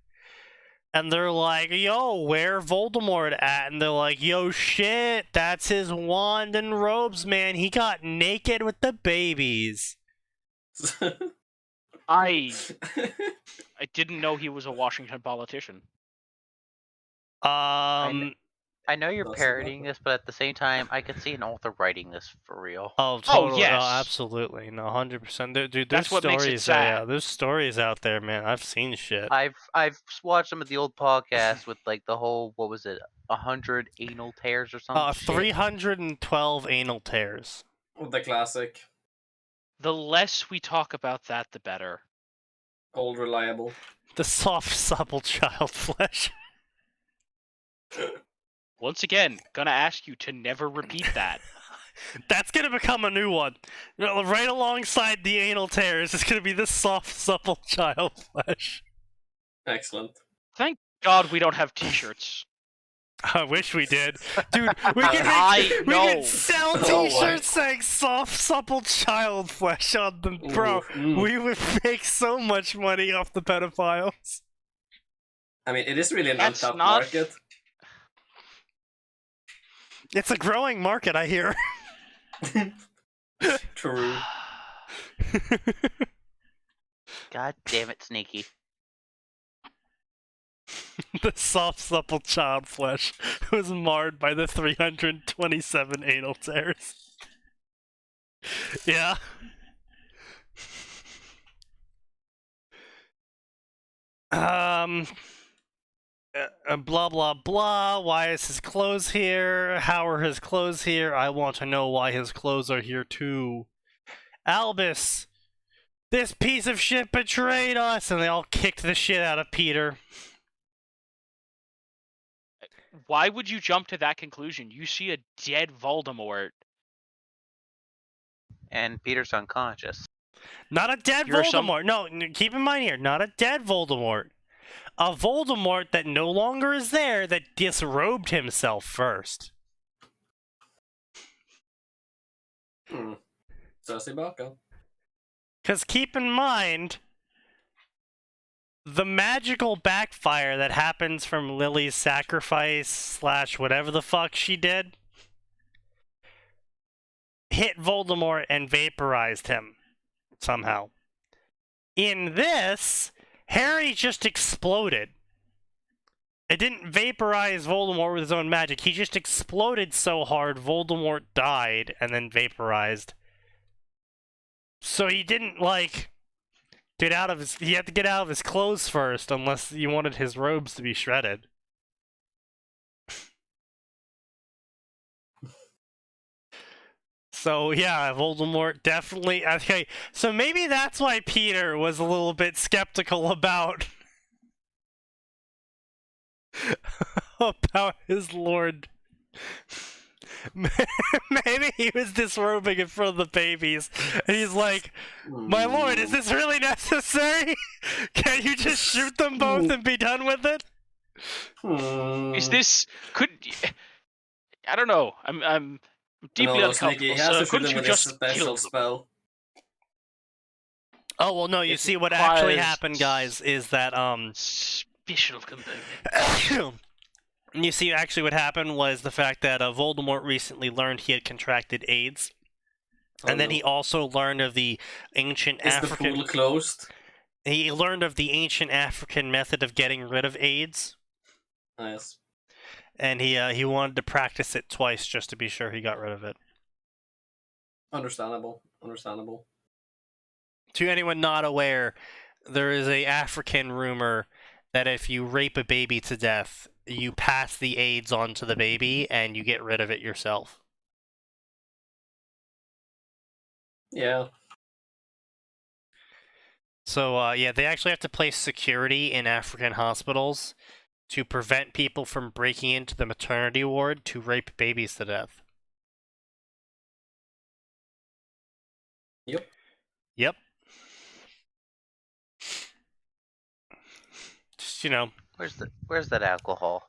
And they're like, "Yo, where Voldemort at?" And they're like, "Yo, shit, that's his wand and robes, man. He got naked with the babies." I didn't know he was a Washington politician. I know you're Doesn't parodying matter. this, but at the same time, I could see an author writing this for real. Oh, totally. yes. Oh, absolutely. No, 100%. Dude, there's That's what stories. makes it Yeah, sad. there's stories out there, man. I've seen shit. I've watched some of the old podcasts with like the whole, what was it, 100 anal tears or something. 312 anal tears. The classic. The less we talk about that, the better. Old reliable. The soft, supple child flesh. Once again, gonna ask you to never repeat that. That's gonna become a new one. Right alongside the anal tears is gonna be the soft, supple child flesh. Excellent. Thank God we don't have T-shirts. I wish we did. Dude, we I know. could sell No way. t-shirts saying soft, supple child flesh on them, bro. Ooh, We would make so much money off the pedophiles. I mean, it is really an That's untapped not- market. It's a growing market, I hear. True. God damn it, Sneaky. The soft, supple child flesh was marred by the 327 anal tears. Yeah. Blah blah blah. Why is his clothes here? How are his clothes here? I want to know why his clothes are here too. Albus, this piece of shit betrayed us, and they all kicked the shit out of Peter. Why would you jump to that conclusion? You see a dead Voldemort. And Peter's unconscious. Not a dead You're some- Voldemort. No, keep in mind here, not a dead Voldemort. A Voldemort that no longer is there, that disrobed himself first. Sassy Baka. Because keep in mind, the magical backfire that happens from Lily's sacrifice / whatever the fuck she did hit Voldemort and vaporized him somehow. In this, Harry just exploded. It didn't vaporize Voldemort with his own magic. He just exploded so hard, Voldemort died and then vaporized. So he didn't, like, get out of his... He had to get out of his clothes first, unless you wanted his robes to be shredded. So, yeah, Voldemort definitely... Okay, so maybe that's why Peter was a little bit skeptical about... about his lord. Maybe he was disrobing in front of the babies, and he's like, "My lord, is this really necessary? Can't you just shoot them both and be done with it?" Is this I don't know. I'm deeply No, uncomfortable. Sneaky, he has So to shoot couldn't him you with his just special kill them? spell. Oh well, no. You It see, what actually requires happened, guys, is that special component. you see, actually, what happened was the fact that Voldemort recently learned he had contracted AIDS, and then he also learned of the ancient Is African. the pool closed? He learned of the ancient African method of getting rid of AIDS, Nice. and he wanted to practice it twice just to be sure he got rid of it. Understandable. To anyone not aware, there is a African rumor that if you rape a baby to death, you pass the AIDS on to the baby and you get rid of it yourself. Yeah. So, yeah, they actually have to place security in African hospitals to prevent people from breaking into the maternity ward to rape babies to death. Yep. Just, Where's that alcohol?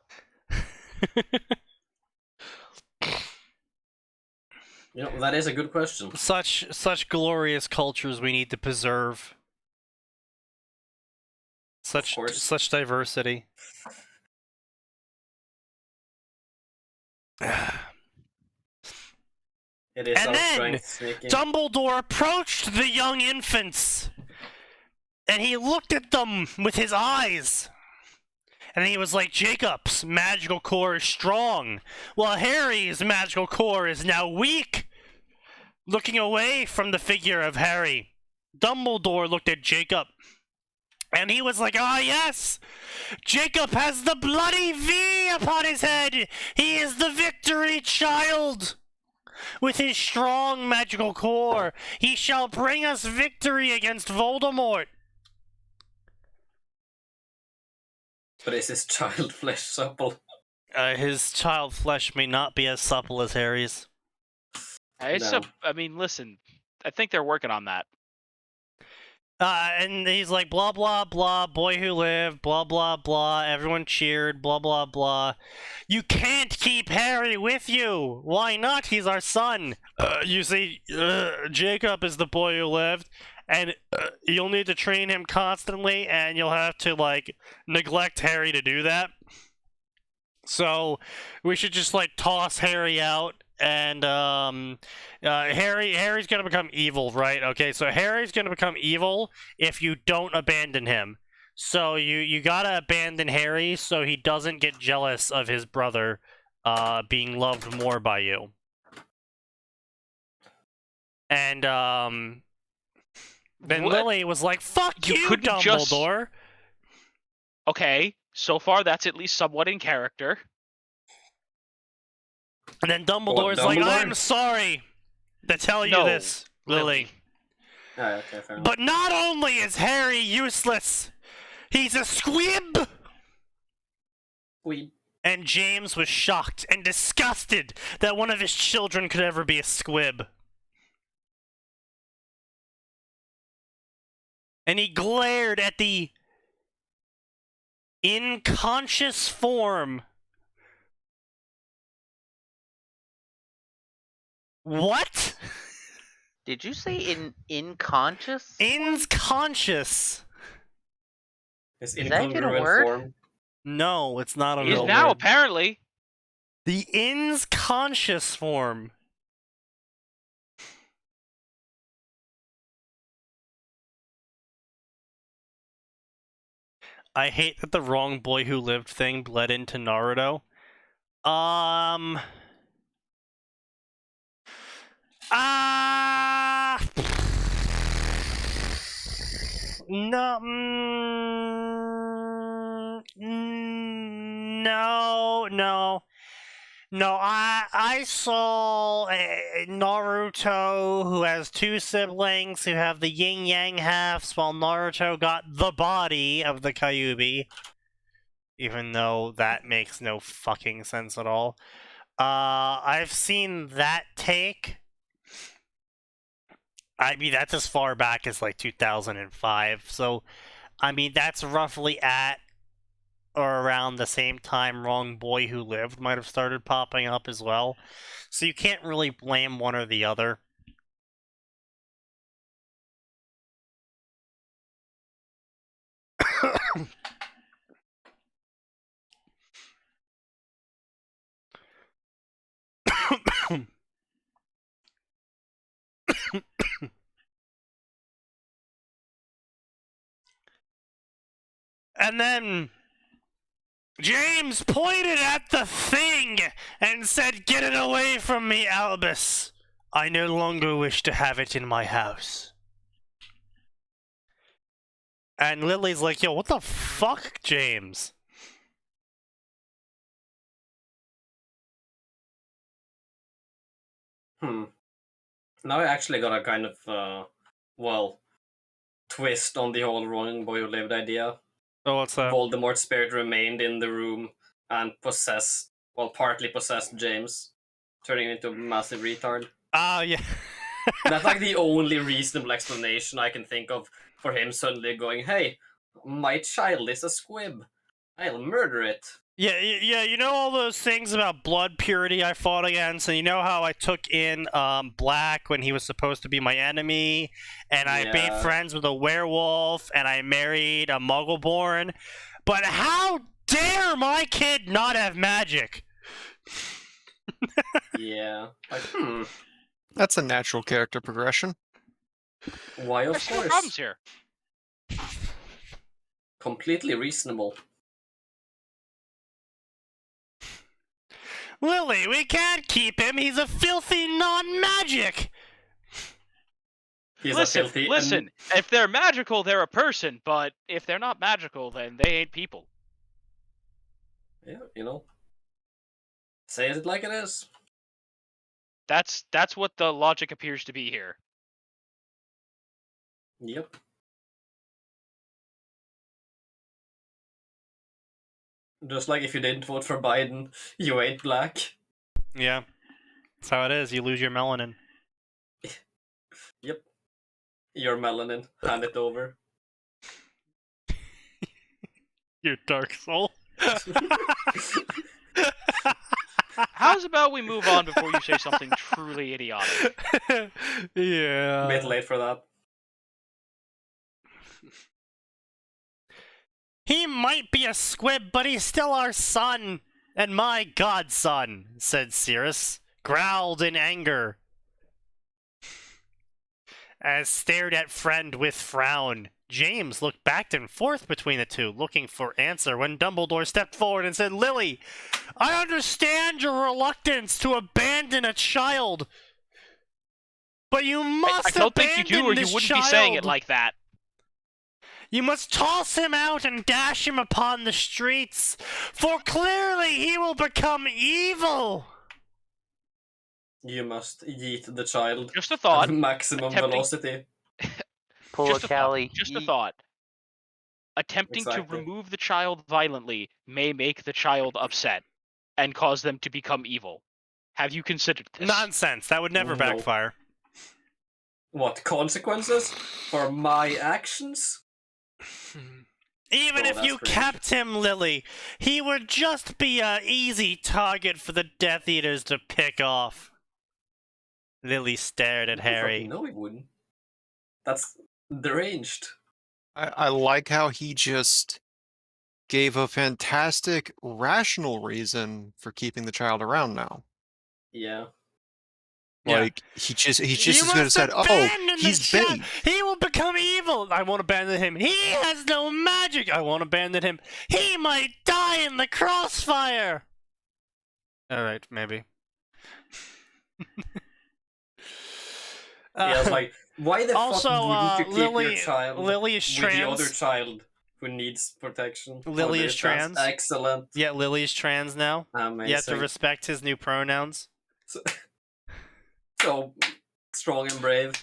That is a good question. such glorious cultures we need to preserve. Such diversity. It is And our then, strength, Sneaky. Dumbledore approached the young infants, and he looked at them with his eyes. And he was like, Jacob's magical core is strong, while Harry's magical core is now weak. Looking away from the figure of Harry, Dumbledore looked at Jacob, and he was like, ah, yes! Jacob has the bloody V upon his head! He is the victory child! With his strong magical core, he shall bring us victory against Voldemort! But is his child flesh supple? His child flesh may not be as supple as Harry's. I mean, listen, I think they're working on that. And he's like, blah, blah, blah, boy who lived, blah, blah, blah, everyone cheered, blah, blah, blah. You can't keep Harry with you! Why not? He's our son! You see, Jacob is the boy who lived, and you'll need to train him constantly, and you'll have to, neglect Harry to do that. So, we should just, toss Harry out, and, Harry's gonna become evil, right? Okay, so Harry's gonna become evil if you don't abandon him. So, you gotta abandon Harry so he doesn't get jealous of his brother, being loved more by you. And, then What? Lily was like, fuck you, couldn't Dumbledore! Okay, so far that's at least somewhat in character. And then Dumbledore's like, Dumbledore? I'm sorry to tell you No, this, Lily. Ah, okay, fair enough. But not only is Harry useless, he's a squib! And James was shocked and disgusted that one of his children could ever be a squib. And he glared at the unconscious form. What? Did you say inconscious? Inconscious. His Is that even a incongruent word? form. No, it's not a He is real now, word. apparently. The inconscious form. I hate that the wrong boy who lived thing bled into Naruto. No, no. I saw Naruto, who has two siblings who have the yin yang halves, while Naruto got the body of the Kyuubi, even though that makes no fucking sense at all. I've seen that take. I mean, that's as far back as 2005. So, I mean, that's roughly at or around the same time Wrong Boy Who Lived might have started popping up as well. So you can't really blame one or the other. And then James pointed at the thing and said, "Get it away from me, Albus. I no longer wish to have it in my house." And Lily's like, "Yo, what the fuck, James?" Now I actually got a kind of, twist on the whole Running Boy Who Lived idea. Oh, what's that? Voldemort's spirit remained in the room and partly possessed James, turning him into a massive retard. Ah, yeah. That's like the only reasonable explanation I can think of for him suddenly going, "Hey, my child is a squib. I'll murder it." Yeah, you know all those things about blood purity I fought against, and you know how I took in Black when he was supposed to be my enemy, and I made friends with a werewolf, and I married a Muggleborn, but how dare my kid not have magic? Yeah. That's a natural character progression. Why, of There's no course. problems here. Completely reasonable. Lily, we can't keep him. He's a filthy non-magic. He's Listen, a filthy... listen. If they're magical, they're a person. But if they're not magical, then they ain't people. Yeah, say it like it is. That's what the logic appears to be here. Yep. Just like if you didn't vote for Biden, you ain't black. Yeah, that's how it is. You lose your melanin. Yep. Your melanin. Hand it over. Your dark soul. How's about we move on before you say something truly idiotic? Yeah. A bit late for that. He might be a squib, but he's still our son, and my godson, said Sirius, growled in anger, as stared at friend with frown. James looked back and forth between the two, looking for answer, when Dumbledore stepped forward and said, "Lily, I understand your reluctance to abandon a child, but you must I don't think abandon you do, or you this wouldn't child. be saying it like that. You must toss him out and dash him upon the streets, for clearly he will become evil." You must yeet the child Just a thought. at maximum velocity. Pull Just a a thought. Callie. Just a thought. Attempting to Exactly. remove the child violently may make the child upset and cause them to become evil. Have you considered this? Nonsense. That would never No. backfire. What, consequences for my actions? Even Oh, if that's you great. kept him, Lily, he would just be an easy target for the Death Eaters to pick off. Lily stared at Harry. No, he wouldn't. That's deranged. I like how he just gave a fantastic rational reason for keeping the child around now. Yeah. Yeah. Like he just You as good have must said, "Oh, abandon the he's child. bait." He will become evil. I won't abandon him. He has no magic. I won't abandon him. He might die in the crossfire. All right, maybe. Yeah, it's like, why the also, fuck wouldn't you keep Lily, your child Lily is with trans. the other child who needs protection? Lily Or is they're trans. Excellent. Yeah, Lily's trans now. Amazing. You have to respect his new pronouns. So strong and brave.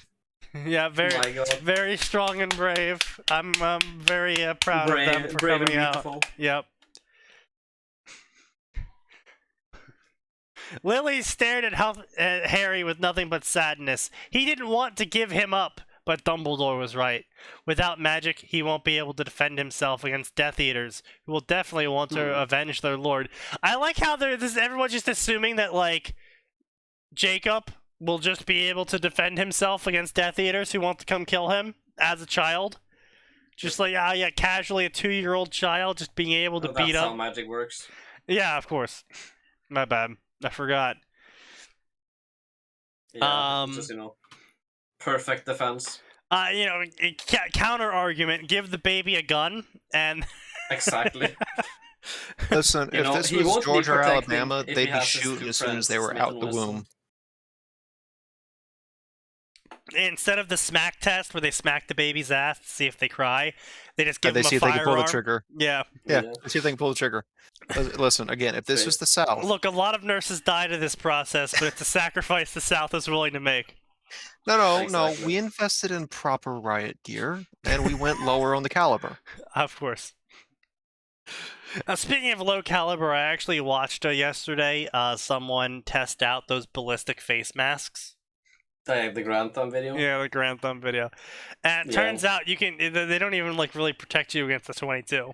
Yeah, My God. very strong and brave. I'm very proud of them for brave and coming out. beautiful. Yep. Lily stared at Harry with nothing but sadness. He didn't want to give him up, but Dumbledore was right. Without magic, he won't be able to defend himself against Death Eaters, who will definitely want to avenge their lord. I like how everyone's just assuming that, like, Jacob will just be able to defend himself against Death Eaters who want to come kill him as a child. Just like, casually a 2-year-old child just being able to beat That's up. how magic works. Yeah, of course. My bad. I forgot. Yeah, Um, just, Perfect defense. Counter argument: give the baby a gun, and Exactly. Listen, You if know, this he was won't be Georgia or protected Alabama, if he they'd be has his shooting two as soon as they friends, were Smith out and the Wesson. womb. instead of the smack test where they smack the baby's ass to see if they cry, they just give They them see a if they can pull the firearm. trigger. Yeah. Yeah, see if they can pull the trigger. Listen, again, if this was the South, Look, a lot of nurses died in this process, but it's a sacrifice the South is willing to make. no, Exactly. we invested in proper riot gear, and we went lower on the caliber. Of course. Speaking of low caliber, I actually watched yesterday someone test out those ballistic face masks. The Grand Thumb video. Yeah, the Grand Thumb video. And it turns out you can. They don't even like really protect you against the 22.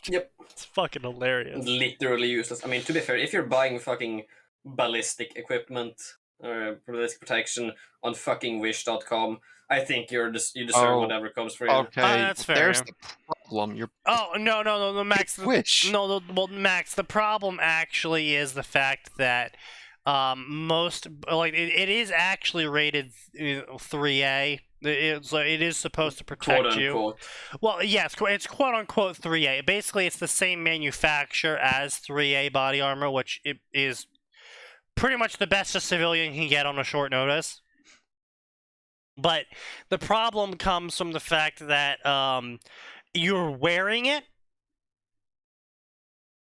Yep. It's fucking hilarious. Literally useless. I mean, to be fair, if you're buying fucking ballistic equipment or ballistic protection on fucking wish.com, I think you deserve whatever comes for you. Okay, that's fair. there's Yeah. the problem. You're Oh no, Max. Wish. Max. The problem actually is the fact that most it is actually rated 3A. It is supposed to protect Quote you. unquote. Well, yes, it's quote unquote 3A. Basically, it's the same manufacturer as 3A body armor, which it is pretty much the best a civilian can get on a short notice. But the problem comes from the fact that you're wearing it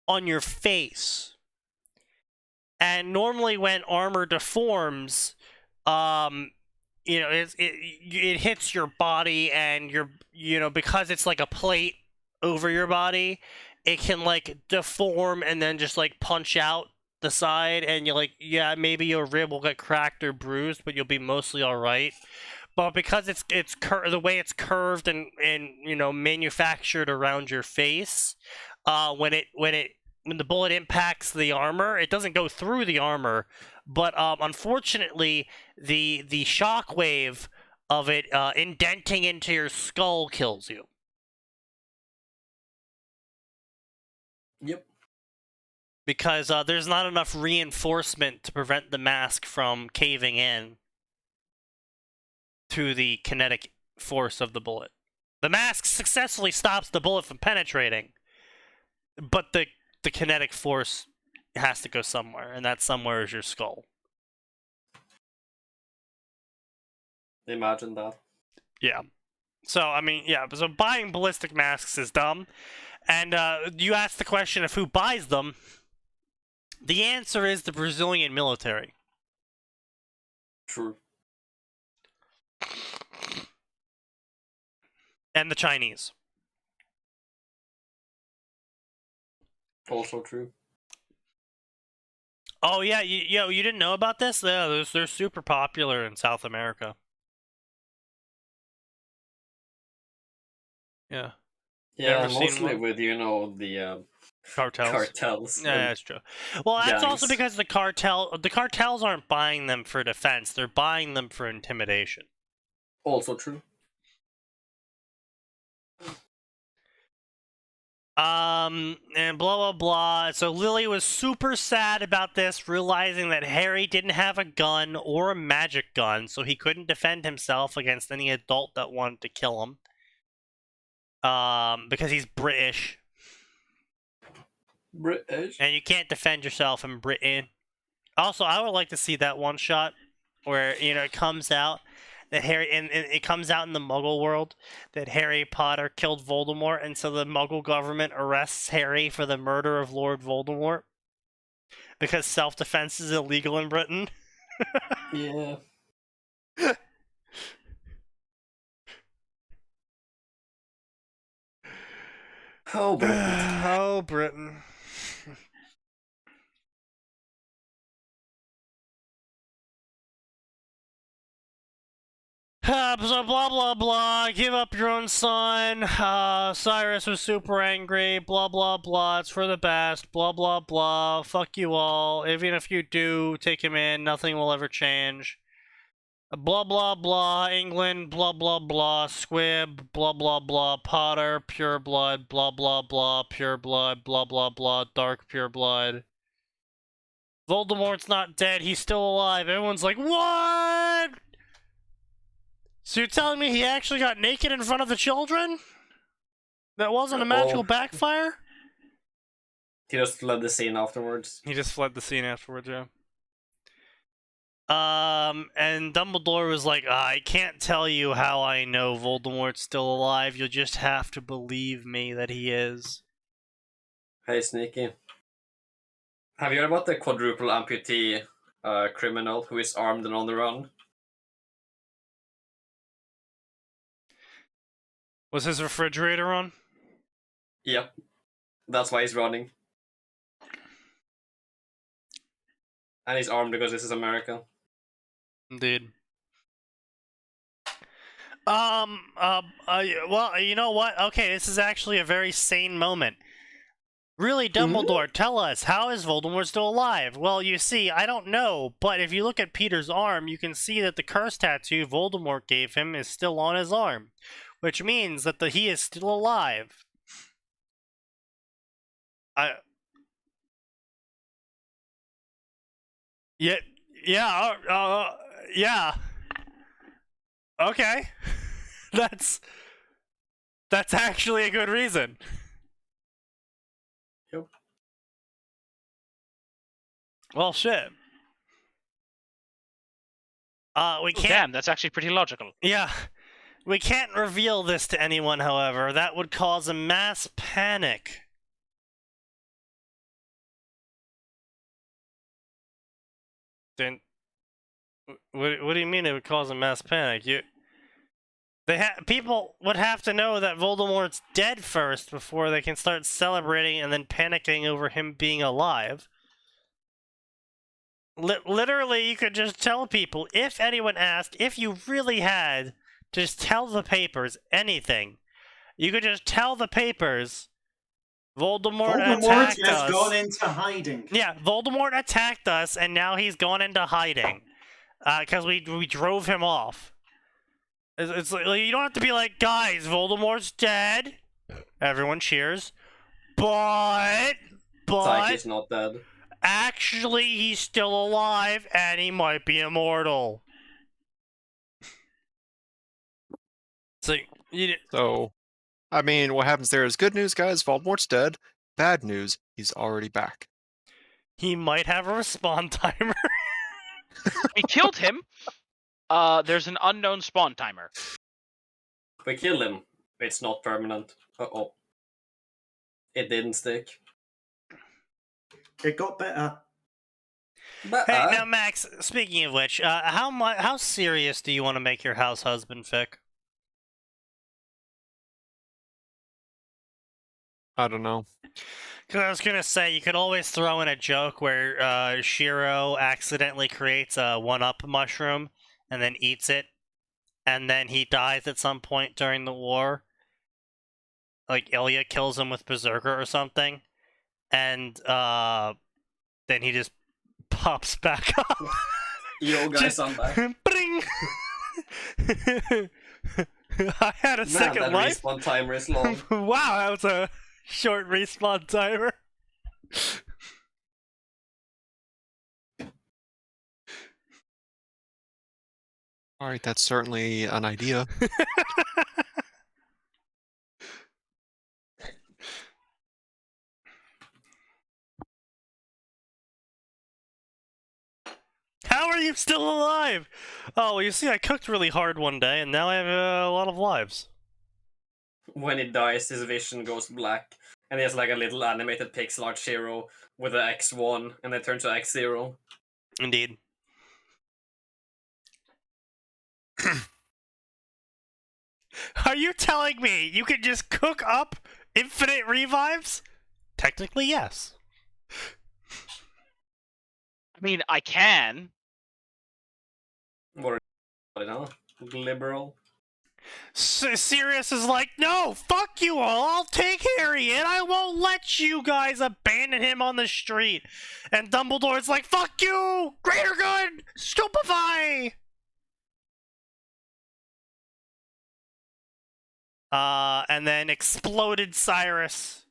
on your face. And normally when armor deforms, it hits your body, and because it's like a plate over your body, it can like deform and then just like punch out the side, and you're like, yeah, maybe your rib will get cracked or bruised, but you'll be mostly all right. But because it's the way it's curved and manufactured around your face, when the bullet impacts the armor, it doesn't go through the armor, but unfortunately, the shockwave of it indenting into your skull kills you. Yep. Because there's not enough reinforcement to prevent the mask from caving in to the kinetic force of the bullet. The mask successfully stops the bullet from penetrating, but the kinetic force has to go somewhere, and that somewhere is your skull. Imagine that. Yeah. So, I mean, yeah, so buying ballistic masks is dumb. And you asked the question of who buys them. The answer is the Brazilian military. True. And the Chinese. Also true. Oh, yeah, you didn't know about this? Yeah, they're super popular in South America. Yeah. Yeah, Never seen mostly one? with, the cartels. Yeah, that's true. Well, that's also gangs. because the cartels aren't buying them for defense. They're buying them for intimidation. Also true. And blah blah blah. So Lily was super sad about this, realizing that Harry didn't have a gun or a magic gun, so he couldn't defend himself against any adult that wanted to kill him. Because he's British. British. And you can't defend yourself in Britain. Also, I would like to see that one shot where, it comes out that Harry, and it comes out in the Muggle world that Harry Potter killed Voldemort, and so the Muggle government arrests Harry for the murder of Lord Voldemort because self-defense is illegal in Britain. Yeah. Oh, Britain. Oh, Britain. So blah blah blah, give up your own son, Cyrus was super angry, blah blah blah, it's for the best, blah blah blah, fuck you all, even if you do take him in, nothing will ever change. Blah blah blah, England, blah blah blah, Squib, blah blah blah, Potter, pure blood, blah blah blah, pure blood, blah blah blah, dark pure blood. Voldemort's not dead, he's still alive. Everyone's like, what? So you're telling me he actually got naked in front of the children? That wasn't a magical backfire? He just fled the scene afterwards. He just fled the scene afterwards, yeah. And Dumbledore was like, I can't tell you how I know Voldemort's still alive. You'll just have to believe me that he is. Hey, Sneaky. Have you heard about the quadruple amputee criminal who is armed and on the run? Was his refrigerator on? Yep. That's why he's running. And he's armed because this is America. Indeed. Well, you know what? Okay, this is actually a very sane moment. Really, Dumbledore, tell us, how is Voldemort still alive? Well, you see, I don't know, but if you look at Peter's arm, you can see that the curse tattoo Voldemort gave him is still on his arm, which means that he is still alive. Yeah. Okay. That's actually a good reason. Yep. Well, shit. We can't. Damn, that's actually pretty logical. Yeah. We can't reveal this to anyone, however. That would cause a mass panic. Then, what do you mean it would cause a mass panic? People would have to know that Voldemort's dead first before they can start celebrating and then panicking over him being alive. Literally, you could just tell people, if anyone asked, if you really had to just tell the papers anything, you could just tell the papers, Voldemort attacked us. has gone into hiding. Yeah, Voldemort attacked us, and now he's gone into hiding. Because we drove him off. It's like, you don't have to be like, guys, Voldemort's dead. Everyone cheers. But Psyche's not dead. Actually, he's still alive, and he might be immortal. So, I mean, what happens there is good news, guys. Voldemort's dead. Bad news, he's already back. He might have a respawn timer. We killed him. There's an unknown spawn timer. We kill him. It's not permanent. Uh-oh. It didn't stick. It got better. Hey, now Max, speaking of which, how serious do you want to make your house husband, Fick? I don't know. Because I was going to say, you could always throw in a joke where Shiro accidentally creates a 1-up mushroom and then eats it, and then he dies at some point during the war. Like, Ilya kills him with Berserker or something, and then he just pops back up. Yo, guys, I'm back. Bring! I had a second that life. respawn timer is long. Wow, that was a short respawn timer. Alright, that's certainly an idea. How are you still alive? Oh, well, you see, I cooked really hard one day, and now I have a lot of lives. When he dies, his vision goes black, and he has like a little animated pixel art Shiro with an X1, and it turns to X0. Indeed. Are you telling me you can just cook up infinite revives? Technically, yes. I mean, I can. What are you, liberal? Sirius is like, no, fuck you all, I'll take Harry, and I won't let you guys abandon him on the street. And Dumbledore's like, fuck you, greater good, stupefy! And then exploded Cyrus.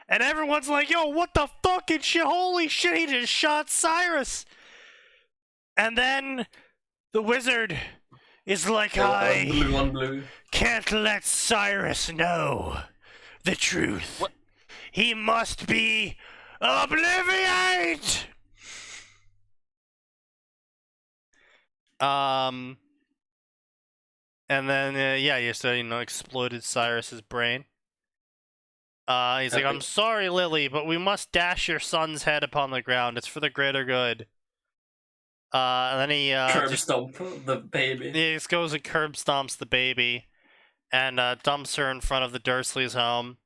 And everyone's like, yo, what the fucking shit, holy shit, he just shot Cyrus! And then the wizard It's like Blue I on blue. can't let Cyrus know the truth. What? He must be obliviate! And then, yeah, you so, exploded Cyrus's brain. He's like, Okay. I'm sorry, Lily, but we must dash your son's head upon the ground. It's for the greater good. And then he, Curb just, stomp the baby. he just goes and curb stomps the baby and, dumps her in front of the Dursleys' home.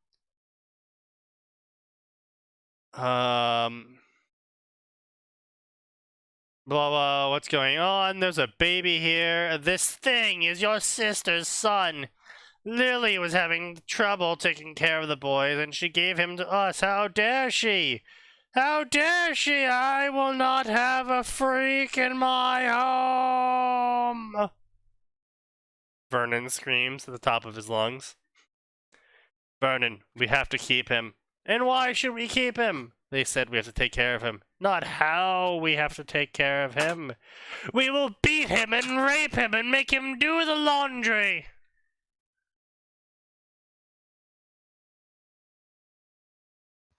Blah, blah, what's going on? There's a baby here. This thing is your sister's son. Lily was having trouble taking care of the boys, and she gave him to us. How dare she? How dare she? I will not have a freak in my home! Vernon screams at the top of his lungs. Vernon, we have to keep him. And why should we keep him? They said we have to take care of him. Not how we have to take care of him. We will beat him and rape him and make him do the laundry.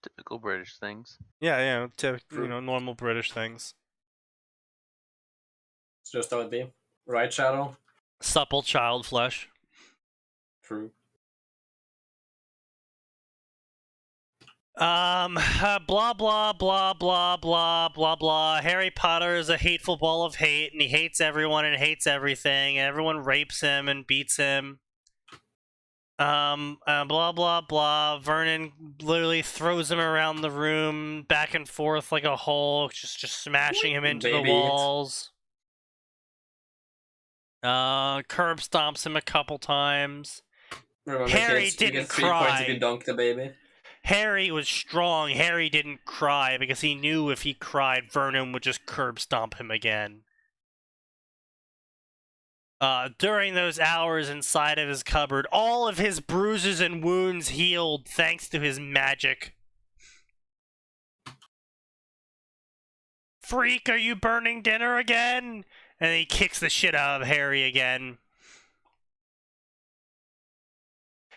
Typical British things. Yeah, normal British things. It's just how it be. Right, Shadow? Supple child flesh. True. Blah blah blah blah blah blah blah. Harry Potter is a hateful ball of hate, and he hates everyone and hates everything, and everyone rapes him and beats him. Blah blah blah. Vernon literally throws him around the room, back and forth like a Hulk, just smashing him into the Baby. walls. Curb stomps him a couple times. Remember, Harry kids, you didn't get 3 points if cry. you dunk the baby. Harry was strong. Harry didn't cry because he knew if he cried, Vernon would just curb stomp him again. During those hours inside of his cupboard, all of his bruises and wounds healed thanks to his magic. Freak, are you burning dinner again? And he kicks the shit out of Harry again.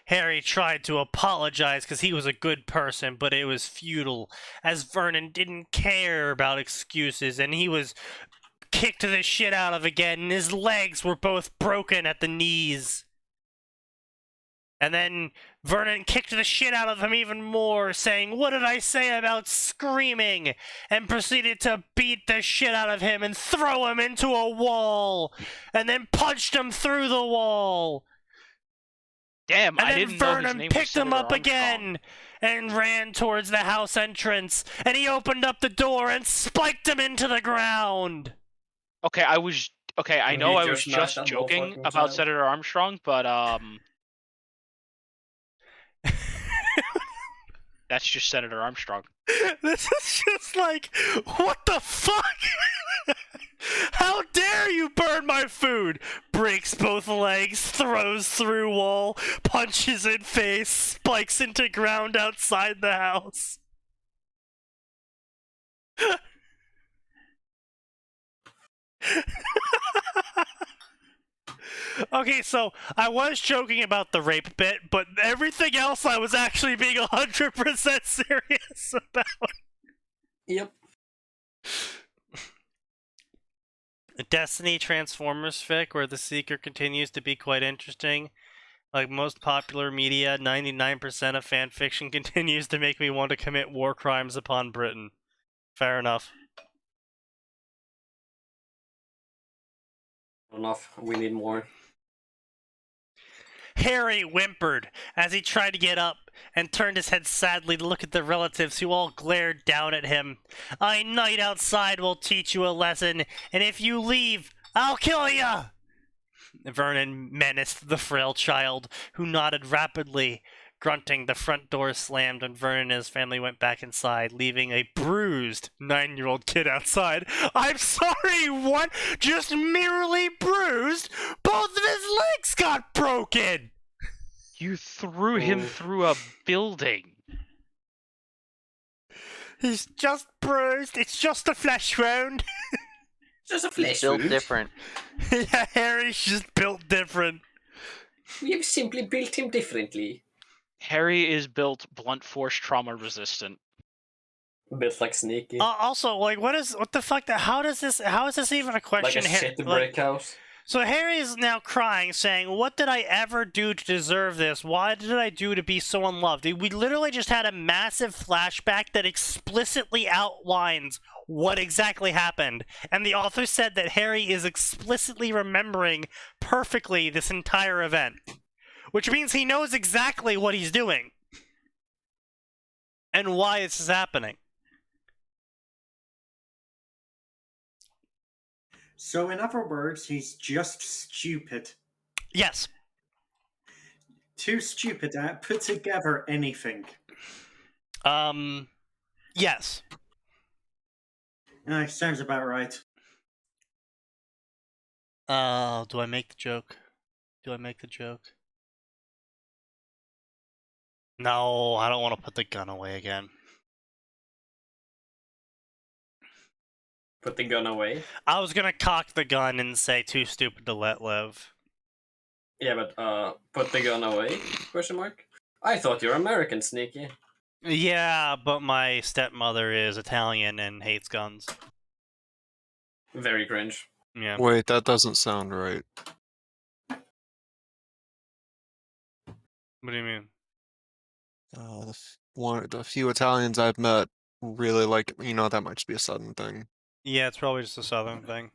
Harry tried to apologize because he was a good person, but it was futile, as Vernon didn't care about excuses, and he was kicked the shit out of again, and his legs were both broken at the knees. And then Vernon kicked the shit out of him even more, saying, "What did I say about screaming?" and proceeded to beat the shit out of him and throw him into a wall, and then punched him through the wall. Damn, And I then didn't know his Vernon name was picked him Senator up Armstrong. again and ran towards the house entrance, and he opened up the door and spiked him into the ground. Okay, I know You I was just smashed just that joking motherfucking about child. Senator Armstrong, but that's just Senator Armstrong. This is just like, what the fuck? How dare you burn my food? Breaks both legs, throws through wall, punches in face, spikes into ground outside the house. Okay, so I was joking about the rape bit, but everything else I was actually being 100% serious about. Yep. Destiny Transformers fic, where the Seeker continues to be quite interesting. Like most popular media, 99% of fanfiction continues to make me want to commit war crimes upon Britain. Fair enough. Enough. We need more. Harry whimpered as he tried to get up and turned his head sadly to look at the relatives who all glared down at him. "A night outside will teach you a lesson, and if you leave, I'll kill ya!" Vernon menaced the frail child, who nodded rapidly. Grunting, the front door slammed and Vernon and his family went back inside, leaving a bruised 9-year-old kid outside. "I'm sorry, what? Just merely bruised? Both of his legs got broken!" You threw him Oh. through a building. "He's just bruised. It's just a flesh wound." Just a He's flesh built wound. different. Yeah, Harry's just built different. We've simply built him differently. Harry is built blunt force trauma resistant. Built like Sneaky. Also, like, what the fuck? How is this even a Like question? a shit brick house. So Harry is now crying, saying, "What did I ever do to deserve this? Why did I do to be so unloved?" We literally just had a massive flashback that explicitly outlines what exactly happened. And the author said that Harry is explicitly remembering perfectly this entire event. Which means he knows exactly what he's doing. And why this is happening. So, in other words, he's just stupid. Yes. Too stupid to put together anything. Yes. Sounds about right. Do I make the joke? No, I don't want to put the gun away again. Put the gun away. I was gonna cock the gun and say too stupid to let live. Yeah, but put the gun away? Question mark. I thought you're American, Sneaky. Yeah, but my stepmother is Italian and hates guns. Very cringe. Yeah. Wait, that doesn't sound right. What do you mean? The few Italians I've met really like, that might just be a sudden thing. Yeah, it's probably just a southern thing.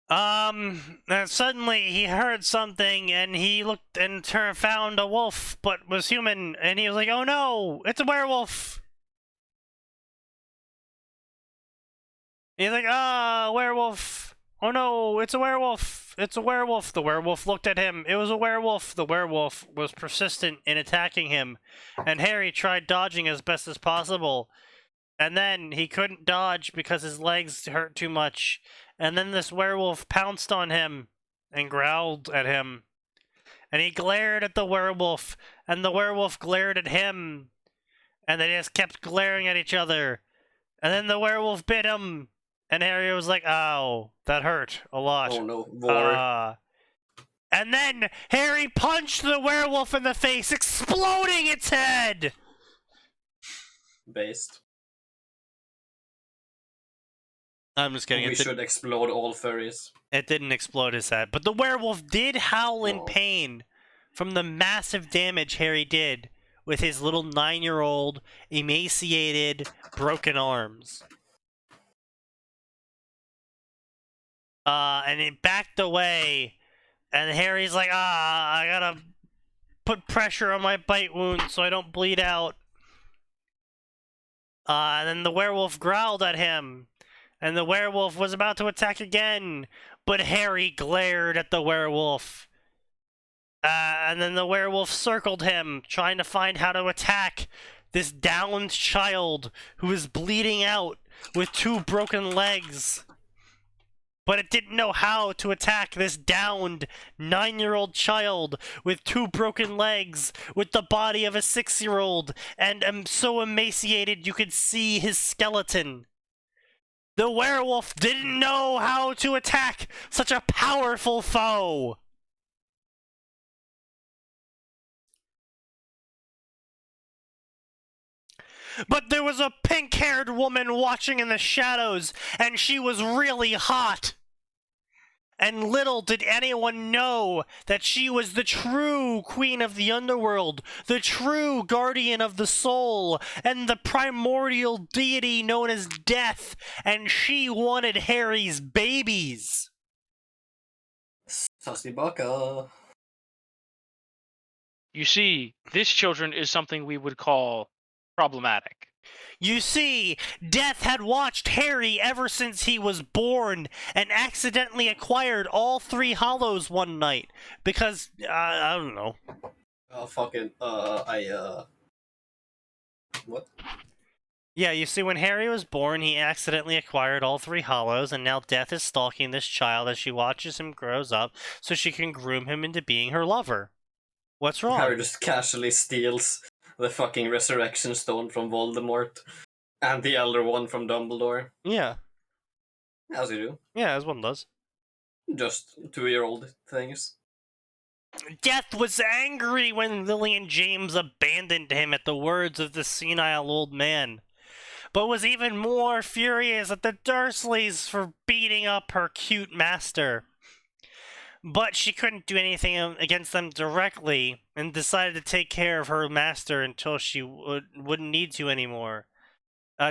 And suddenly he heard something and he looked and found a wolf, but was human, and he was like, "Oh no, it's a werewolf!" He's like, werewolf! Oh no, it's a werewolf! It's a werewolf! The werewolf looked at him. It was a werewolf. The werewolf was persistent in attacking him, and Harry tried dodging as best as possible. And then he couldn't dodge because his legs hurt too much. And then this werewolf pounced on him and growled at him. And he glared at the werewolf, and the werewolf glared at him. And they just kept glaring at each other. And then the werewolf bit him. And Harry was like, "Ow, that hurt a lot." Oh no, war. And then Harry punched the werewolf in the face, exploding its head! Based. I'm just kidding. We should explode all furries. It didn't explode his head. But the werewolf did howl in No. pain from the massive damage Harry did with his little 9-year-old, emaciated, broken arms. And it backed away, and Harry's like, I gotta put pressure on my bite wound so I don't bleed out. And then the werewolf growled at him, and the werewolf was about to attack again, but Harry glared at the werewolf. And then the werewolf circled him, trying to find how to attack this downed child who is bleeding out with 2 broken legs. But it didn't know how to attack this downed 9-year-old with 2 broken legs, with the body of a 6-year-old, and so emaciated you could see his skeleton. The werewolf didn't know how to attack such a powerful foe. But there was a pink-haired woman watching in the shadows, and she was really hot. And little did anyone know that she was the true queen of the underworld, the true guardian of the soul, and the primordial deity known as Death, and she wanted Harry's babies. Sassy baka. You see, this children is something we would call problematic. You see, Death had watched Harry ever since he was born and accidentally acquired all 3 hollows one night because, I don't know. What? Yeah, you see, when Harry was born, he accidentally acquired all 3 hollows, and now Death is stalking this child as she watches him grows up so she can groom him into being her lover. What's wrong? Harry just casually steals the fucking resurrection stone from Voldemort and the elder one from Dumbledore. Yeah. As you do. Yeah, as one does. Just 2-year-old things. Death was angry when Lillian James abandoned him at the words of the senile old man, but was even more furious at the Dursleys for beating up her cute master. But she couldn't do anything against them directly, and decided to take care of her master until she wouldn't need to anymore.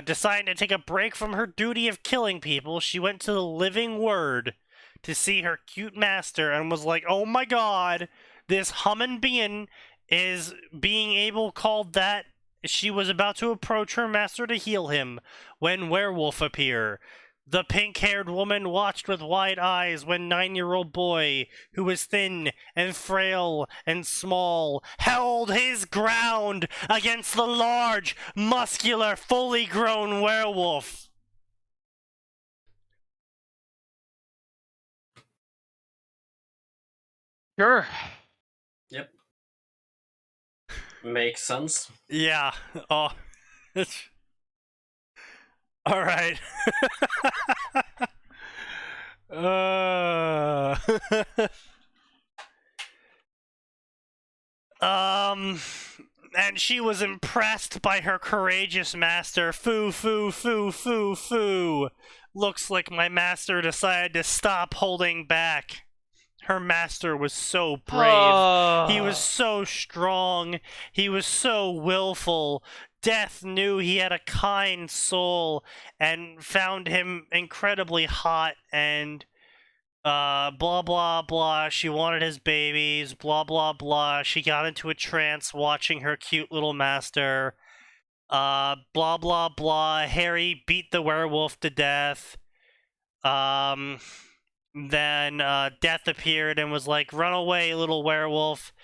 Deciding to take a break from her duty of killing people, she went to the Living Word to see her cute master and was like, oh my god, this human being is being able called that. She was about to approach her master to heal him when werewolf appeared. The pink-haired woman watched with wide eyes when 9-year-old boy, who was thin and frail and small, held his ground against the large, muscular, fully grown werewolf. Sure. Yep. Makes sense. Yeah. Oh. All right. And she was impressed by her courageous master. Foo, foo, foo, foo, foo. Looks like my master decided to stop holding back. Her master was so brave. He was so strong. He was so willful. Death knew he had a kind soul and found him incredibly hot and blah blah blah. She wanted his babies, blah blah blah. She got into a trance watching her cute little master. Blah blah blah. Harry beat the werewolf to death. Then Death appeared and was like, "Run away, little werewolf,"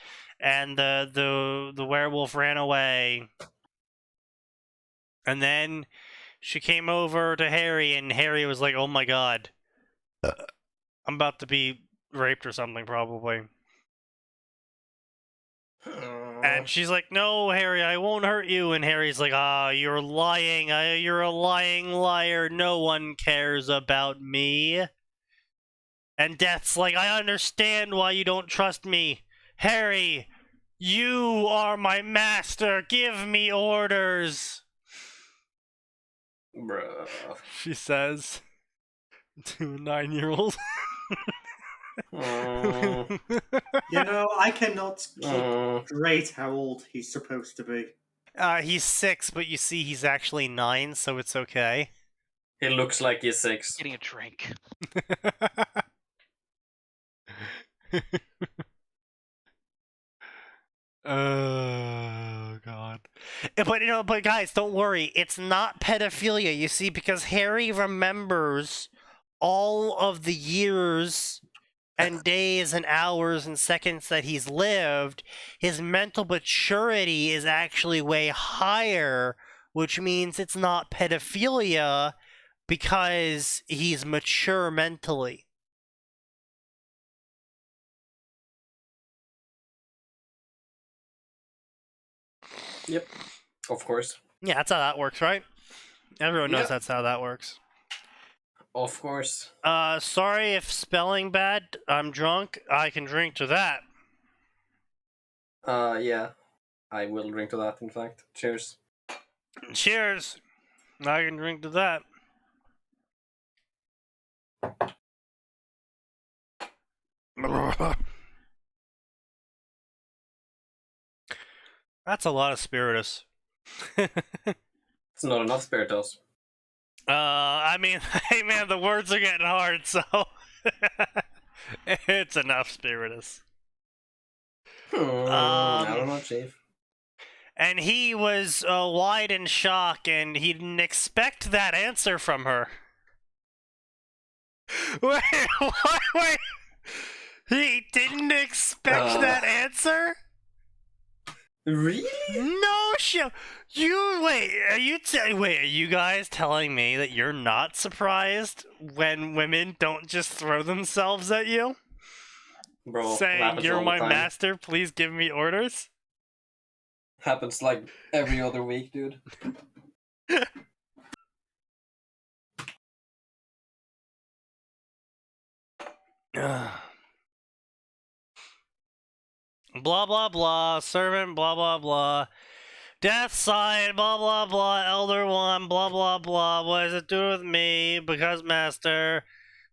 and the werewolf ran away. And then she came over to Harry, and Harry was like, "Oh my god, I'm about to be raped or something, probably." And she's like, "No, Harry, I won't hurt you." And Harry's like, "Ah, you're lying. You're a lying liar. No one cares about me." And Death's like, "I understand why you don't trust me. Harry, you are my master. Give me orders." Bruh. She says to a 9-year-old. You know, I cannot keep straight how old he's supposed to be. He's 6, but you see he's actually 9, so it's okay. He looks like he's 6. Getting a drink. Oh god. But guys, don't worry. It's not pedophilia, you see, because Harry remembers all of the years and days and hours and seconds that he's lived. His mental maturity is actually way higher, which means it's not pedophilia because he's mature mentally. Yep. Of course. Yeah, that's how that works, right? Everyone knows Yep. that's how that works. Of course. Sorry if spelling bad. I'm drunk. I can drink to that. Yeah. I will drink to that, in fact. Cheers. Cheers. I can drink to that. That's a lot of spiritus. It's not enough spiritus. I mean, hey man, the words are getting hard, so it's enough spiritus. I don't know, Chief. And he was wide in shock, and he didn't expect that answer from her. Wait, what? Wait. He didn't expect that answer? Really? No shit. Are you guys telling me that you're not surprised when women don't just throw themselves at you? Bro, saying, happens "You're all the my time. master, please give me orders"? Happens like every other week, dude. Blah blah blah, servant, blah blah blah. Death sign, blah blah blah, elder one, blah blah blah. What does it do with me? Because master.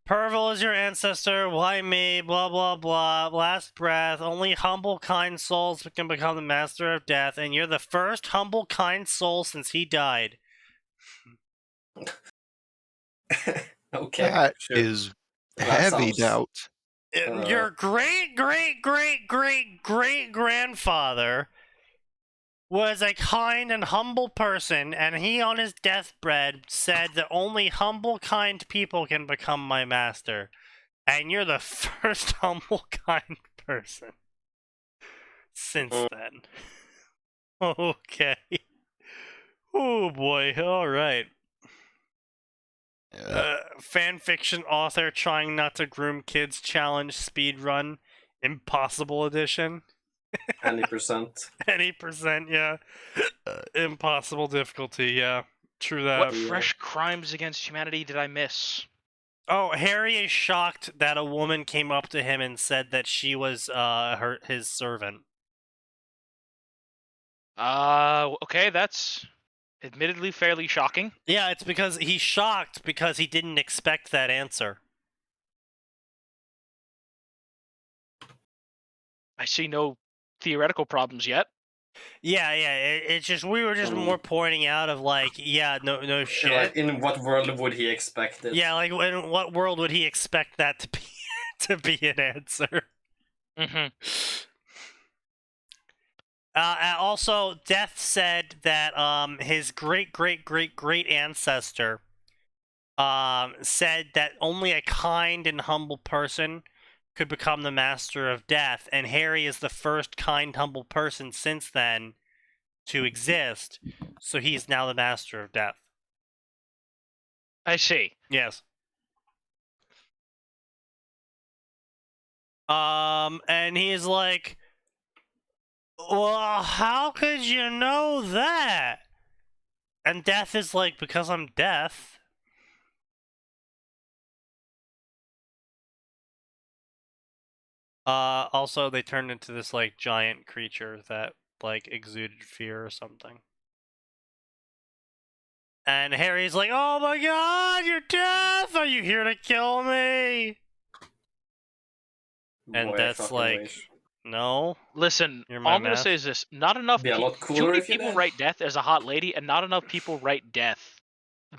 Pervel is your ancestor, why me? Blah blah blah. Last breath. Only humble, kind souls can become the master of death, and you're the first humble, kind soul since he died. Okay, That sure. is That heavy sounds- doubt. Your great great great great great grandfather was a kind and humble person, and he on his deathbed said that only humble, kind people can become my master. And you're the first humble, kind person since then. Okay. Oh boy, alright. Fanfiction author trying not to groom kids challenge speedrun. Impossible edition. Any percent. Any percent, yeah. Impossible difficulty, yeah. True that. What yeah. fresh crimes against humanity did I miss? Oh, Harry is shocked that a woman came up to him and said that she was his servant. Okay, that's admittedly fairly shocking. Yeah, it's because he's shocked because he didn't expect that answer. I see no theoretical problems yet. Yeah, it's just we were just more pointing out of like, yeah, no shit. Like, in what world would he expect it? Yeah, like in what world would he expect that to be to be an answer? Mm-hmm. Also, Death said that his great ancestor said that only a kind and humble person could become the master of death, and Harry is the first kind, humble person since then to exist, so he's now the master of death. I see. Yes. And he's like, well, how could you know that? And Death is like, because I'm Death. Also, they turned into this, like, giant creature that, like, exuded fear or something. And Harry's like, oh my god, you're Death! Are you here to kill me? And Boy, I that's fucking like, wish. no. Listen, You're all my I'm gonna math. say is this: not enough. Be a lot Too cooler many if you people did. write Death as a hot lady, and not enough people write Death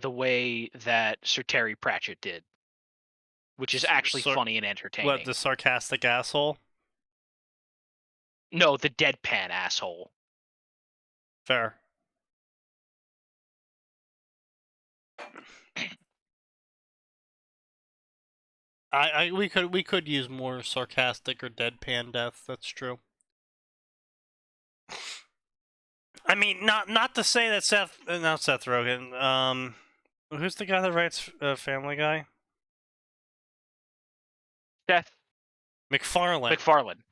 the way that Sir Terry Pratchett did, which is actually funny and entertaining. What, the sarcastic asshole? No, the deadpan asshole. Fair. We could use more sarcastic or deadpan Death. That's true. I mean, not to say that not Seth Rogen. Who's the guy that writes Family Guy? Seth MacFarlane. MacFarlane.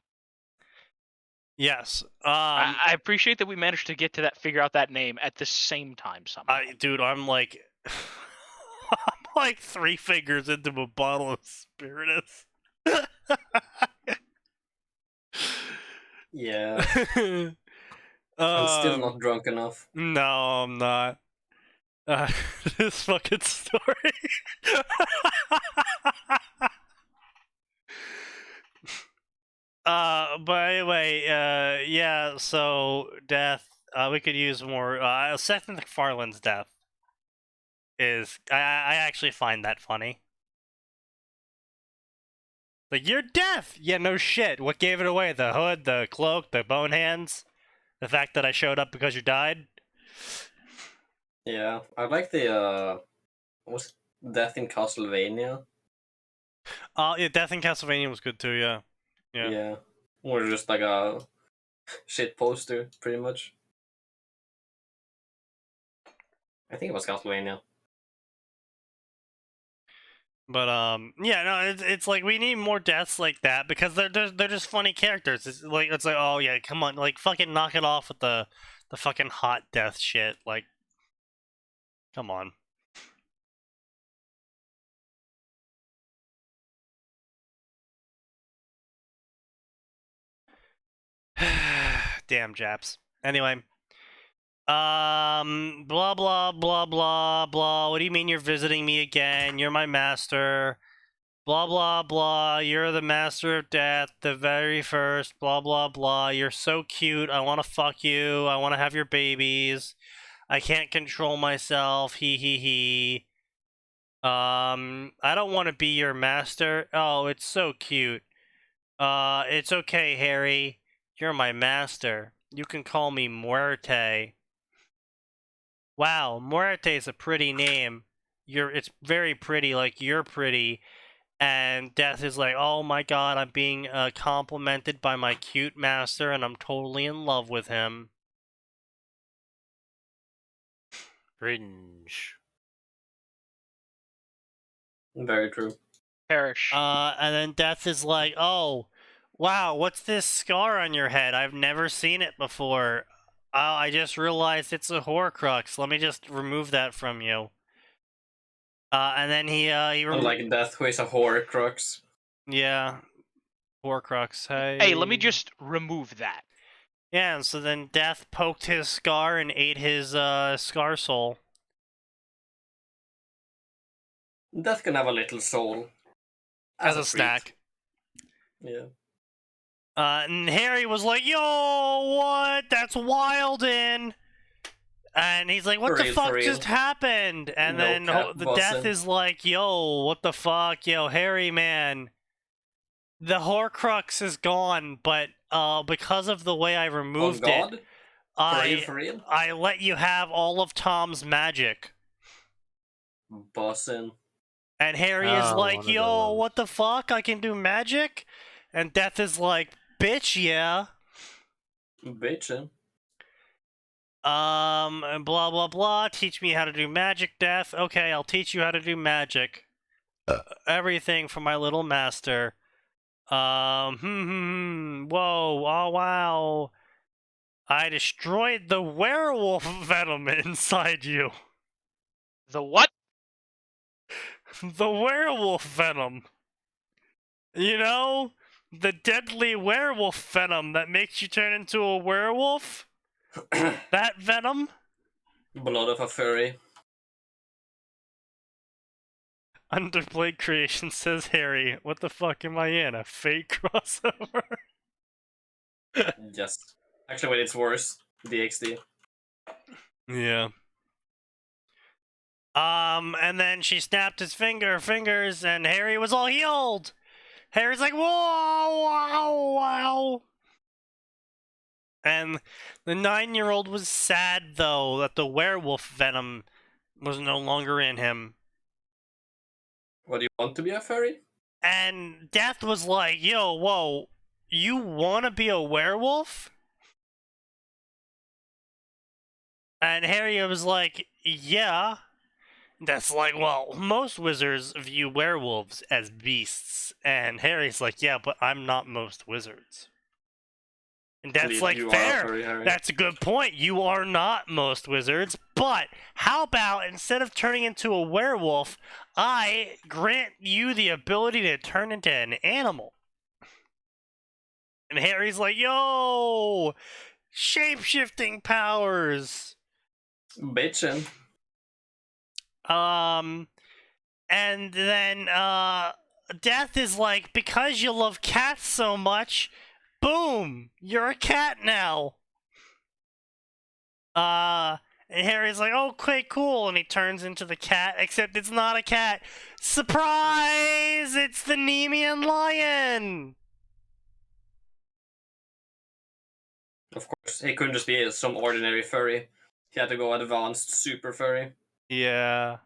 Yes. I appreciate that we managed to figure out that name at the same time somehow. Dude, I'm like, I'm like 3 fingers into a bottle of Spiritus. Yeah. I'm still not drunk enough. No, I'm not. This fucking story. But anyway, yeah, so Death, we could use more, Seth MacFarlane's Death is, I actually find that funny. Like, you're Death! Yeah, no shit. What gave it away? The hood, the cloak, the bone hands? The fact that I showed up because you died? Yeah, I like the what's Death in Castlevania? Yeah, Death in Castlevania was good too, yeah. Yeah. Or just like a shit poster, pretty much. I think it was Castlevania. But yeah, no, it's like we need more deaths like that because they're just funny characters. It's like oh yeah, come on, like fucking knock it off with the fucking hot death shit. Like, come on. Damn Japs. Anyway. Blah, blah, blah, blah, blah. What do you mean you're visiting me again? You're my master. Blah, blah, blah. You're the master of death, the very first. Blah, blah, blah. You're so cute. I want to fuck you. I want to have your babies. I can't control myself. He, he, he. I don't want to be your master. Oh, it's so cute. It's okay, Harry. You're my master. You can call me Muerte. Wow, Muerte is a pretty name. It's very pretty, like you're pretty. And Death is like, oh my god, I'm being complimented by my cute master, and I'm totally in love with him. Cringe. Very true. Perish. And then Death is like, oh, wow, what's this scar on your head? I've never seen it before. I just realized it's a Horcrux. Let me just remove that from you. And then he Unlike Death, who is a Horcrux. Yeah, Horcrux. Hey, let me just remove that. Yeah, and so then Death poked his scar and ate his scar soul. Death can have a little soul. As a treat. snack. Yeah. And Harry was like, yo, what? That's Wilden! And he's like, what For the real, fuck for real. just happened? And No then cap, the bossing. Death is like, yo, what the fuck? Yo, Harry, man. The Horcrux is gone, but because of the way I On removed God? it, For real? I let you have all of Tom's magic. Bussin'. And Harry is Oh, like, one of the yo, ones. what the fuck? I can do magic? And Death is like, bitch, yeah. Bitchin'. And blah, blah, blah. Teach me how to do magic, Death. Okay, I'll teach you how to do magic. Everything for my little master. Whoa, oh, wow. I destroyed the werewolf venom inside you. The what? The werewolf venom. You know? The deadly werewolf venom that makes you turn into a werewolf? That venom? Blood of a furry. Underplayed Creation says Harry. What the fuck am I in? A fake crossover? Yes. Actually, wait, it's worse. DXD. Yeah. And then she snapped his fingers, and Harry was all healed! Harry's like, whoa, wow, wow. And the 9-year-old was sad, though, that the werewolf venom was no longer in him. What, do you want to be a furry? And Death was like, yo, whoa, you want to be a werewolf? And Harry was like, yeah. That's like, well, most wizards view werewolves as beasts. And Harry's like, yeah, but I'm not most wizards. And that's You- like, you are a fair. furry, Harry. That's a good point. You are not most wizards. But how about instead of turning into a werewolf, I grant you the ability to turn into an animal? And Harry's like, yo, shape-shifting powers. Bitchin'. And then, Death is like, because you love cats so much, boom, you're a cat now. And Harry's like, okay, cool, and he turns into the cat, except it's not a cat. Surprise! It's the Nemean lion! Of course, he couldn't just be some ordinary furry. He had to go advanced super furry. Yeah.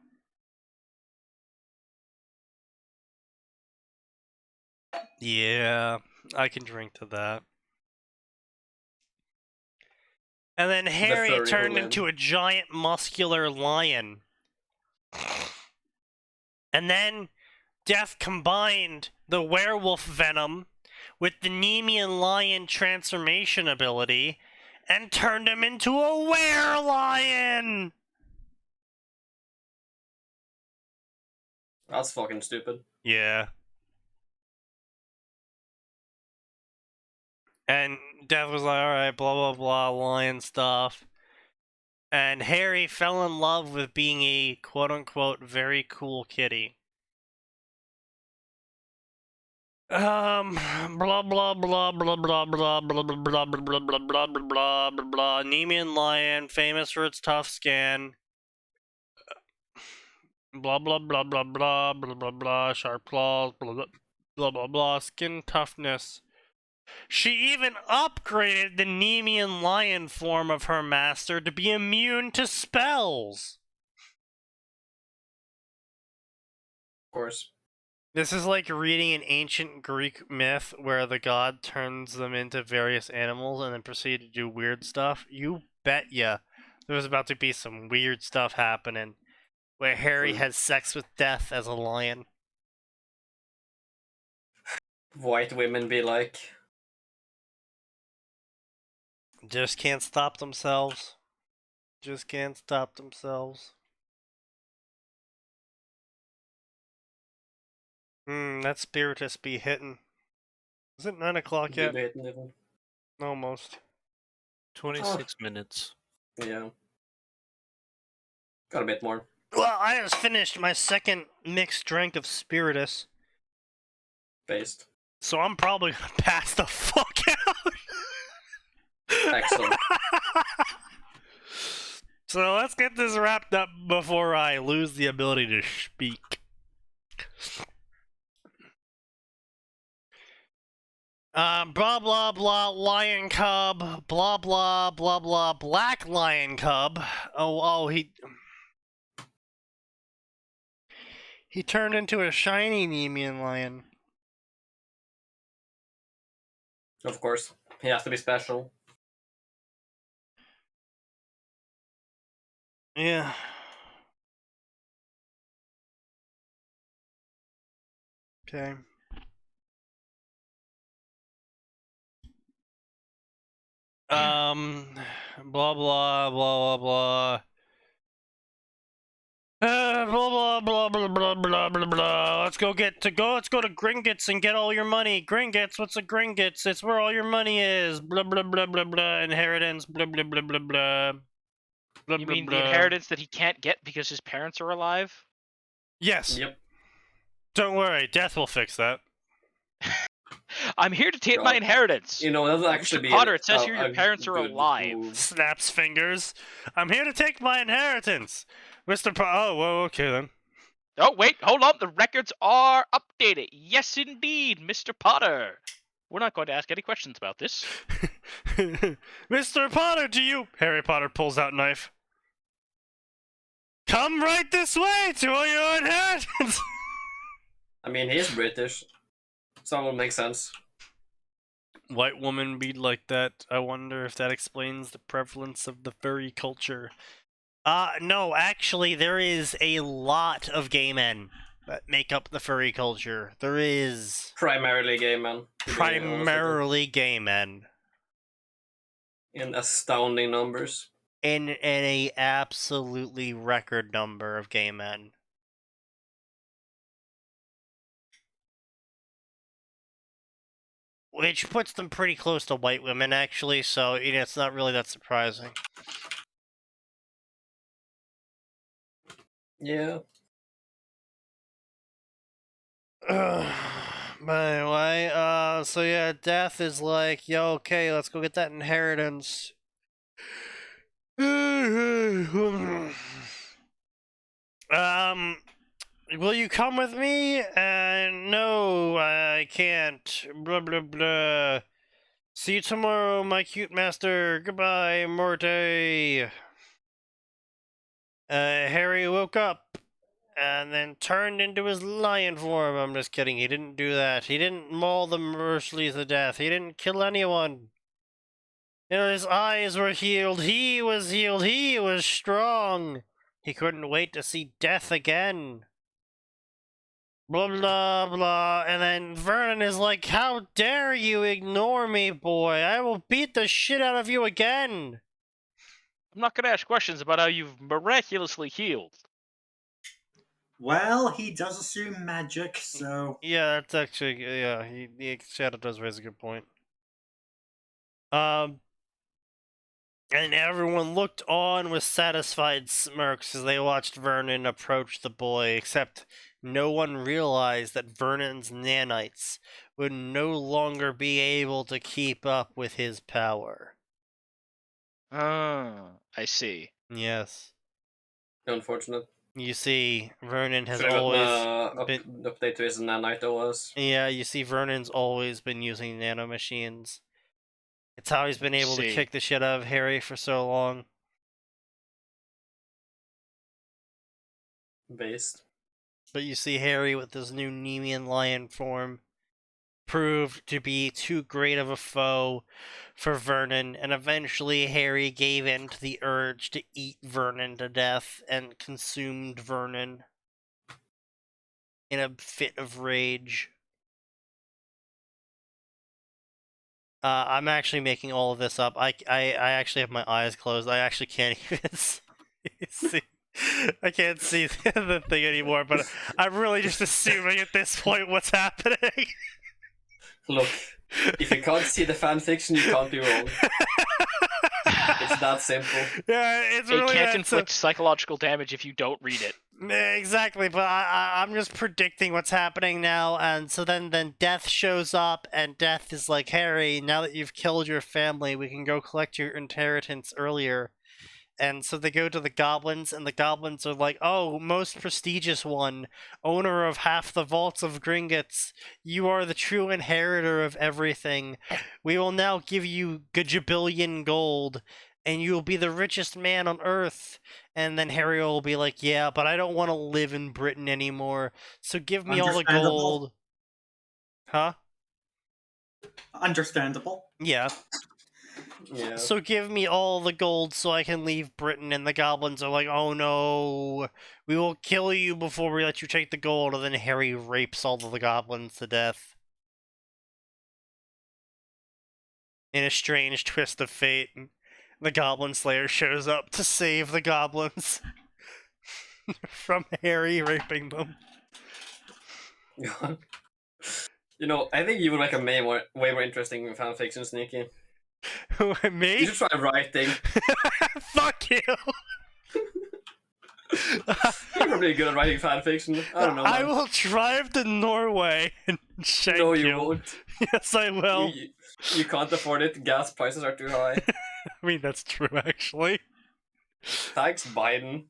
Yeah, I can drink to that. And then Harry furry turned villain. into a giant muscular lion. And then Death combined the werewolf venom with the Nemean lion transformation ability and turned him into a werelion! That's fucking stupid. Yeah. And Death was like, alright, blah blah blah, lion stuff. And Harry fell in love with being a quote-unquote very cool kitty. Blah blah blah blah blah blah blah blah blah blah blah blah blah blah blah blah. Nemean lion, famous for its tough skin. Blah blah blah blah blah blah blah blah. Sharp claws. Blah blah blah blah blah. Skin toughness. She even upgraded the Nemean lion form of her master to be immune to spells. Of course. This is like reading an ancient Greek myth where the god turns them into various animals and then proceed to do weird stuff. You bet ya there's about to be some weird stuff happening where Harry has sex with Death as a lion. White women be like... Just can't stop themselves. Just can't stop themselves. That Spiritus be hitting. Is it 9 o'clock yet? Almost. 26 minutes. Yeah. Got a bit more. Well, I just finished my second mixed drink of Spiritus. Based. So I'm probably gonna pass the fuck out. Excellent. So let's get this wrapped up before I lose the ability to speak. Blah blah blah lion cub, blah blah blah blah black lion cub. Oh, he turned into a shiny Nemean lion. Of course. He has to be special. Yeah. Okay. Blah blah blah blah blah. Blah blah blah blah blah blah blah blah. Let's go to Gringotts and get all your money. Gringotts, what's a Gringotts? It's where all your money is. Blah blah blah blah blah. Inheritance. Blah blah blah blah blah. Blah, You blah, mean blah. the inheritance that he can't get because his parents are alive? Yes. Yep. Don't worry, Death will fix that. I'm here to take God. my inheritance. You know, that'll actually Mr. be Potter, it says here a your parents are good alive. move. Snaps fingers. I'm here to take my inheritance. Oh, well, okay then. Oh, wait, hold on. The records are updated. Yes, indeed, Mr. Potter. We're not going to ask any questions about this. Mr. Potter, Harry Potter pulls out knife. Come right this way to your inheritance. I mean, he's British, so it will make sense. White woman be like that. I wonder if that explains the prevalence of the furry culture. No, actually, there is a lot of gay men that make up the furry culture. There is... Primarily gay men. Primarily gay men. In astounding numbers. In a absolutely record number of gay men. Which puts them pretty close to white women, actually, so it's not really that surprising. Yeah. But anyway, so yeah, Death is like, yo, okay, let's go get that inheritance. Will you come with me? No, I can't. Blah, blah, blah. See you tomorrow, my cute master. Goodbye, Morty. Harry woke up and then turned into his lion form. I'm just kidding. He didn't do that. He didn't maul them mercilessly to death. He didn't kill anyone. His eyes were healed. He was healed. He was strong. He couldn't wait to see death again. Blah, blah, blah. And then Vernon is like, how dare you ignore me, boy? I will beat the shit out of you again. I'm not going to ask questions about how you've miraculously healed. Well, he does assume magic, so... Yeah, that's actually... Yeah, Shadow does raise a good point. And everyone looked on with satisfied smirks as they watched Vernon approach the boy, except no one realized that Vernon's nanites would no longer be able to keep up with his power. Oh, I see. Yes. Unfortunate. You see, Vernon has Should have always gotten been... update to his nanite OS. Yeah, you see, Vernon's always been using nanomachines. It's how he's been able to See. kick the shit out of Harry for so long. Based. But you see Harry with his new Nemean lion form proved to be too great of a foe for Vernon, and eventually Harry gave in to the urge to eat Vernon to death and consumed Vernon in a fit of rage. I'm actually making all of this up. I actually have my eyes closed. I actually can't even see. I can't see the thing anymore, but I'm really just assuming at this point what's happening. Look, if you can't see the fanfiction, you can't be wrong. It's that simple. Yeah, it's It really can't that inflict psychological damage if you don't read it. Exactly, but I'm just predicting what's happening now, and so then Death shows up, and Death is like, Harry, now that you've killed your family, we can go collect your inheritance earlier. And so they go to the goblins, and the goblins are like, oh, most prestigious one, owner of half the vaults of Gringotts, you are the true inheritor of everything. We will now give you gajabillion gold, and you will be the richest man on earth. And then Harry will be like, yeah, but I don't want to live in Britain anymore, so give me all the gold. Huh? Understandable. Yeah. Yeah. So give me all the gold so I can leave Britain. And the goblins are like, oh no, we will kill you before we let you take the gold. And then Harry rapes all of the goblins to death. In a strange twist of fate, the Goblin Slayer shows up to save the goblins from Harry raping them. You know, I think you would make a way more interesting fanfiction, Sneaky. Me? You should try writing. Fuck you! You're probably good at writing fanfiction. I don't know. I Man. will drive to Norway and shank No, you won't. Yes, I will. You can't afford it. Gas prices are too high. I mean, that's true, actually. Thanks, Biden.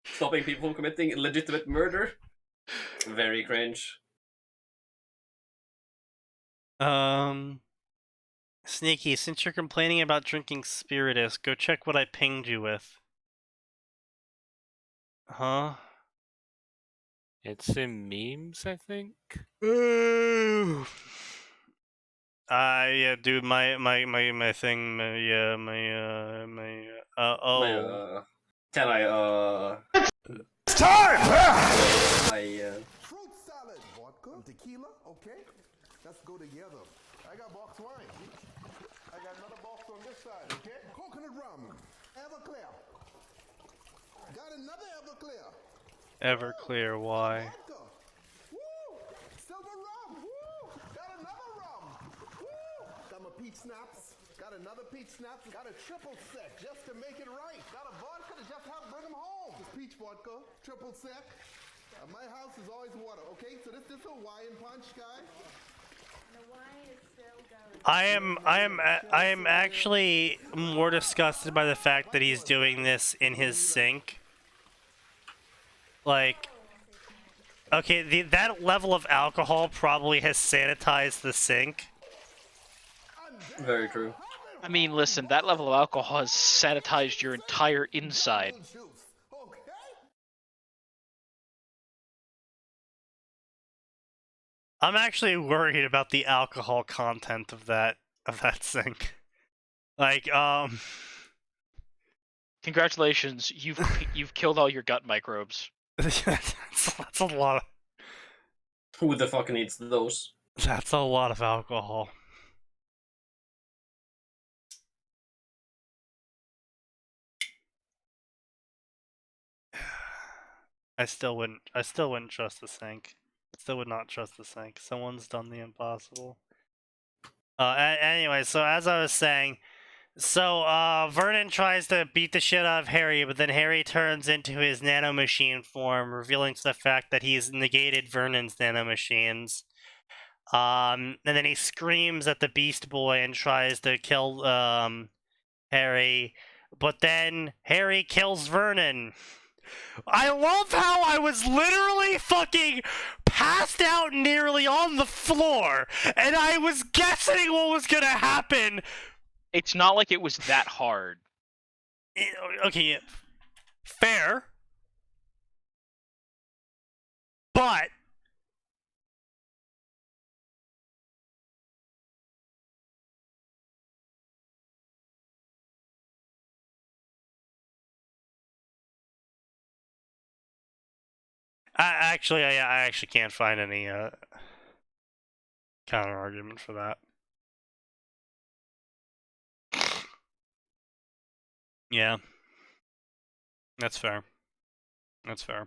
Stopping people from committing legitimate murder. Very cringe. Sneaky, since you're complaining about drinking Spiritus, go check what I pinged you with. Huh? It's in memes, I think. Ooh. Yeah, dude, my thing, Can I, It's time! Fruit salad, vodka, tequila, okay? Let's go together. I got box wine. I got another box on this side, okay? Coconut rum, Everclear. Got another Everclear. Everclear, why? Vodka. Woo! Silver rum. Woo! Got another rum. Woo! Got my peach snaps. Got another peach snaps. Got a triple sec just to make it right. Got a vodka to just have bring them home. This peach vodka, triple sec. My house is always water, okay? So this Hawaiian punch, guy. I am actually more disgusted by the fact that he's doing this in his sink. Like, okay, that level of alcohol probably has sanitized the sink. Very true. I mean, listen, that level of alcohol has sanitized your entire inside. I'm actually worried about the alcohol content of that sink. Like, Congratulations, you've killed all your gut microbes. that's a lot. Who the fuck needs those? That's a lot of alcohol. I still wouldn't trust the sink. Still would not trust the sink. Someone's done the impossible. Anyway, so as I was saying, Vernon tries to beat the shit out of Harry, but then Harry turns into his nanomachine form, revealing to the fact that he's negated Vernon's nanomachines. And then he screams at the Beast Boy and tries to kill Harry, but then Harry kills Vernon. I love how I was literally fucking passed out nearly on the floor, and I was guessing what was gonna happen. It's not like it was that hard. Okay, fair. But I actually can't find any counter argument for that. Yeah, that's fair. That's fair.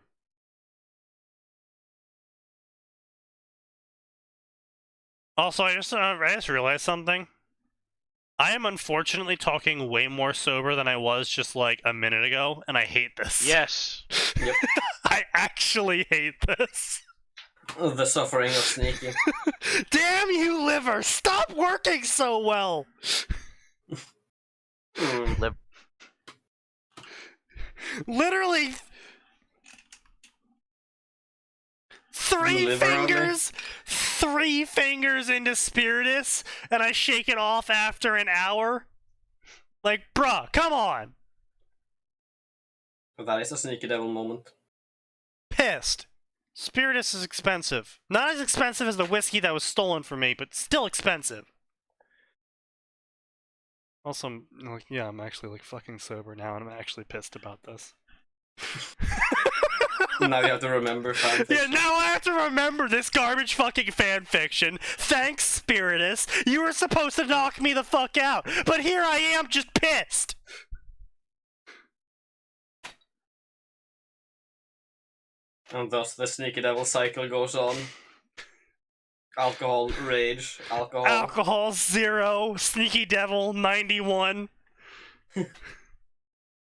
Also, I just realized something. I am unfortunately talking way more sober than I was just like a minute ago, and I hate this. Yes. Yep. I actually hate this. The suffering of Sneaky. Damn you, liver! Stop working so well! Literally... Three fingers into Spiritus, and I shake it off after an hour? Like, bruh, come on! That is a Sneaky Devil moment. Pissed. Spiritus is expensive. Not as expensive as the whiskey that was stolen from me, but still expensive. Also, I'm actually like fucking sober now, and I'm actually pissed about this. Now you have to remember fanfiction. Yeah, now I have to remember this garbage fucking fanfiction. Thanks, Spiritus. You were supposed to knock me the fuck out, but here I am just pissed. And thus the Sneaky Devil cycle goes on. Alcohol, rage, alcohol. Alcohol 0, Sneaky Devil 91.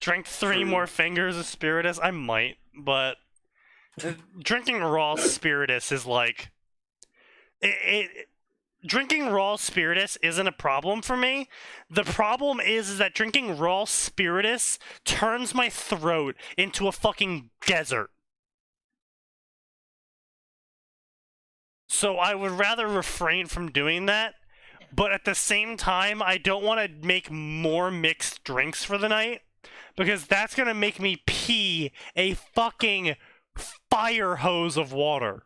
Drank 3 more fingers of Spiritus. I might, but drinking raw Spiritus is like drinking raw Spiritus isn't a problem for me. The problem is that drinking raw Spiritus turns my throat into a fucking desert. So I would rather refrain from doing that, but at the same time, I don't want to make more mixed drinks for the night, because that's going to make me pee a fucking fire hose of water.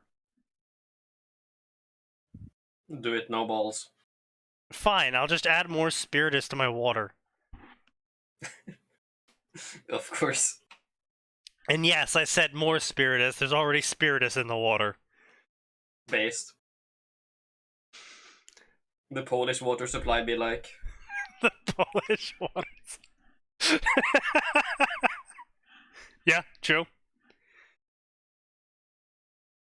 Do it, no balls. Fine, I'll just add more Spiritus to my water. Of course. And yes, I said more Spiritus. There's already Spiritus in the water. Based. The Polish water supply be like. The Polish water. Yeah, true.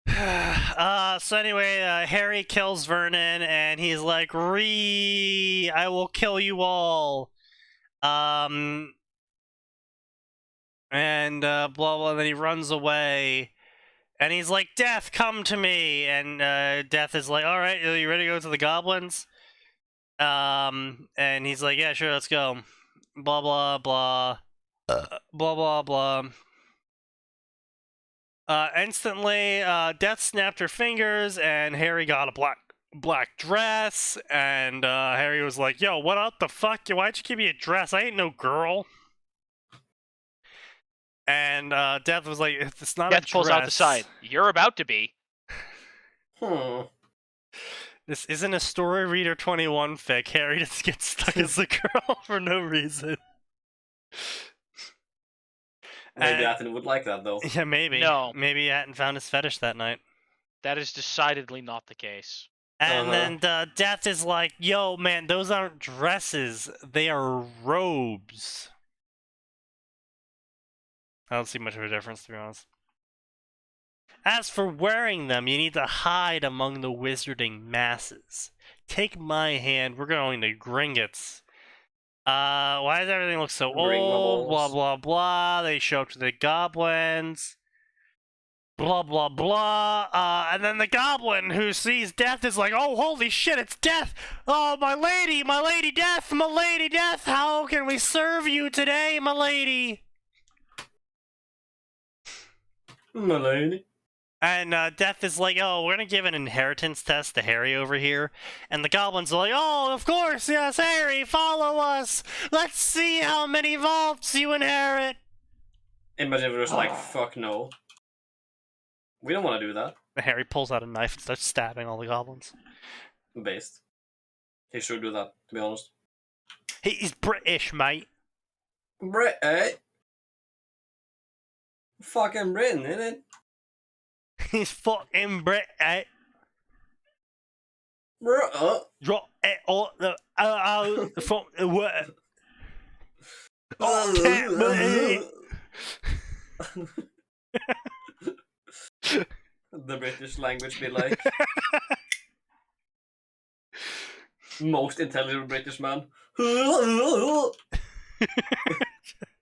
So anyway, Harry kills Vernon, and he's like, I will kill you all. And blah blah, and then he runs away. And he's like, Death, come to me! And Death is like, alright, are you ready to go to the goblins? And he's like, yeah, sure, let's go. Blah blah blah. Blah blah blah. Instantly, Death snapped her fingers, and Harry got a black dress, and Harry was like, yo, what the fuck? Why'd you give me a dress? I ain't no girl. And Death was like, it's not a dress. Death pulls out the side. You're about to be. This isn't a Story Reader 21 fic. Harry just gets stuck as a girl for no reason. Maybe Atin would like that, though. Yeah, maybe. No. Maybe Atin found his fetish that night. That is decidedly not the case. And then Death is like, yo, man, those aren't dresses. They are robes. I don't see much of a difference, to be honest. As for wearing them, you need to hide among the wizarding masses. Take my hand. We're going to Gringotts. Why does everything look so old? Blah, Gringotts. blah, blah. They show up to the goblins. Blah, blah, blah. And then the goblin who sees Death is like, oh, holy shit, it's Death. Oh, my lady Death, my lady Death. How can we serve you today, my lady? My lady. And Death is like, oh, we're gonna give an inheritance test to Harry over here. And the goblins are like, oh, of course, yes, Harry, follow us. Let's see how many vaults you inherit. Imagine if it was like, fuck no. We don't want to do that. Harry pulls out a knife and starts stabbing all the goblins. Based. He should do that, to be honest. He's British, mate. Brit, eh? Fucking Britain, innit? He's fucking British. Drop it all the from the word. The British language be like. Most intelligent British man.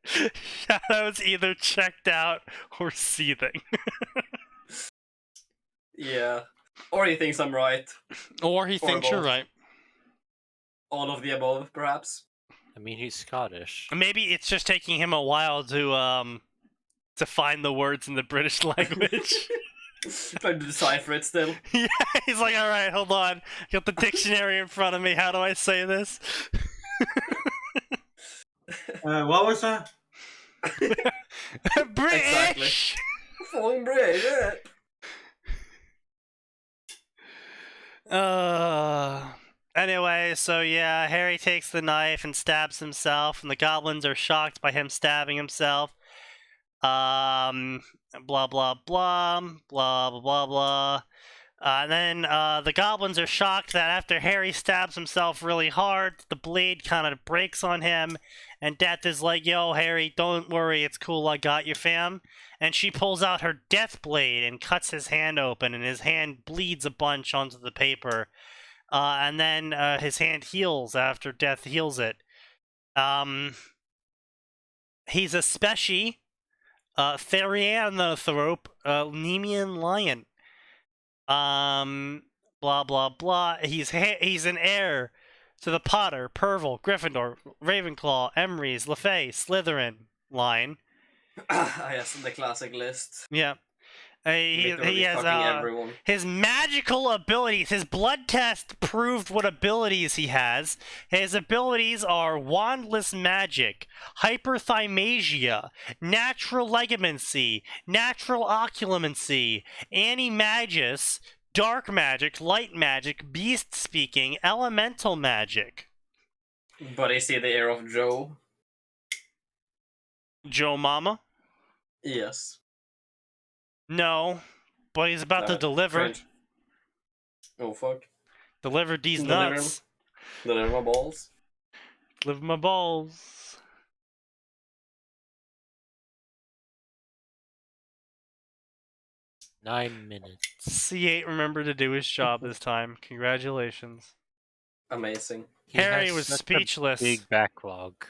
Shadow's either checked out or seething. Yeah. Or he thinks I'm right. Or he thinks you're both. right. All of the above, perhaps. I mean, he's Scottish. Maybe it's just taking him a while to find the words in the British language. Trying to decipher it still. Yeah, he's like, alright, hold on. Got the dictionary in front of me. How do I say this? What was that? British! Fucking British, yeah. Anyway, so yeah, Harry takes the knife and stabs himself, and the goblins are shocked by him stabbing himself. Blah blah blah, blah blah blah blah. And then the goblins are shocked that after Harry stabs himself really hard, the blade kind of breaks on him, and Death is like, yo, Harry, don't worry, it's cool, I got you, fam. And she pulls out her death blade and cuts his hand open, and his hand bleeds a bunch onto the paper. And then his hand heals after Death heals it. He's a specie, Therianthrope, Nemean lion. Blah blah blah. He's an heir to the Potter, Pervil, Gryffindor, Ravenclaw, Emrys, LeFay, Slytherin line. Yes, the classic list. Yeah. He has everyone. his magical abilities. His blood test proved what abilities he has. His abilities are wandless magic, hyperthymasia, natural legamency, natural occlumency, animagus, dark magic, light magic, beast speaking, elemental magic. But is he the heir of Joe? Joe Mama? Yes. No, but he's about to deliver. French. Oh fuck. Deliver these Deliver nuts. Deliver my balls. Deliver my balls. Nine minutes. C8 remembered to do his job this time. Congratulations. Amazing. He Harry has was such a speechless. Big backlog.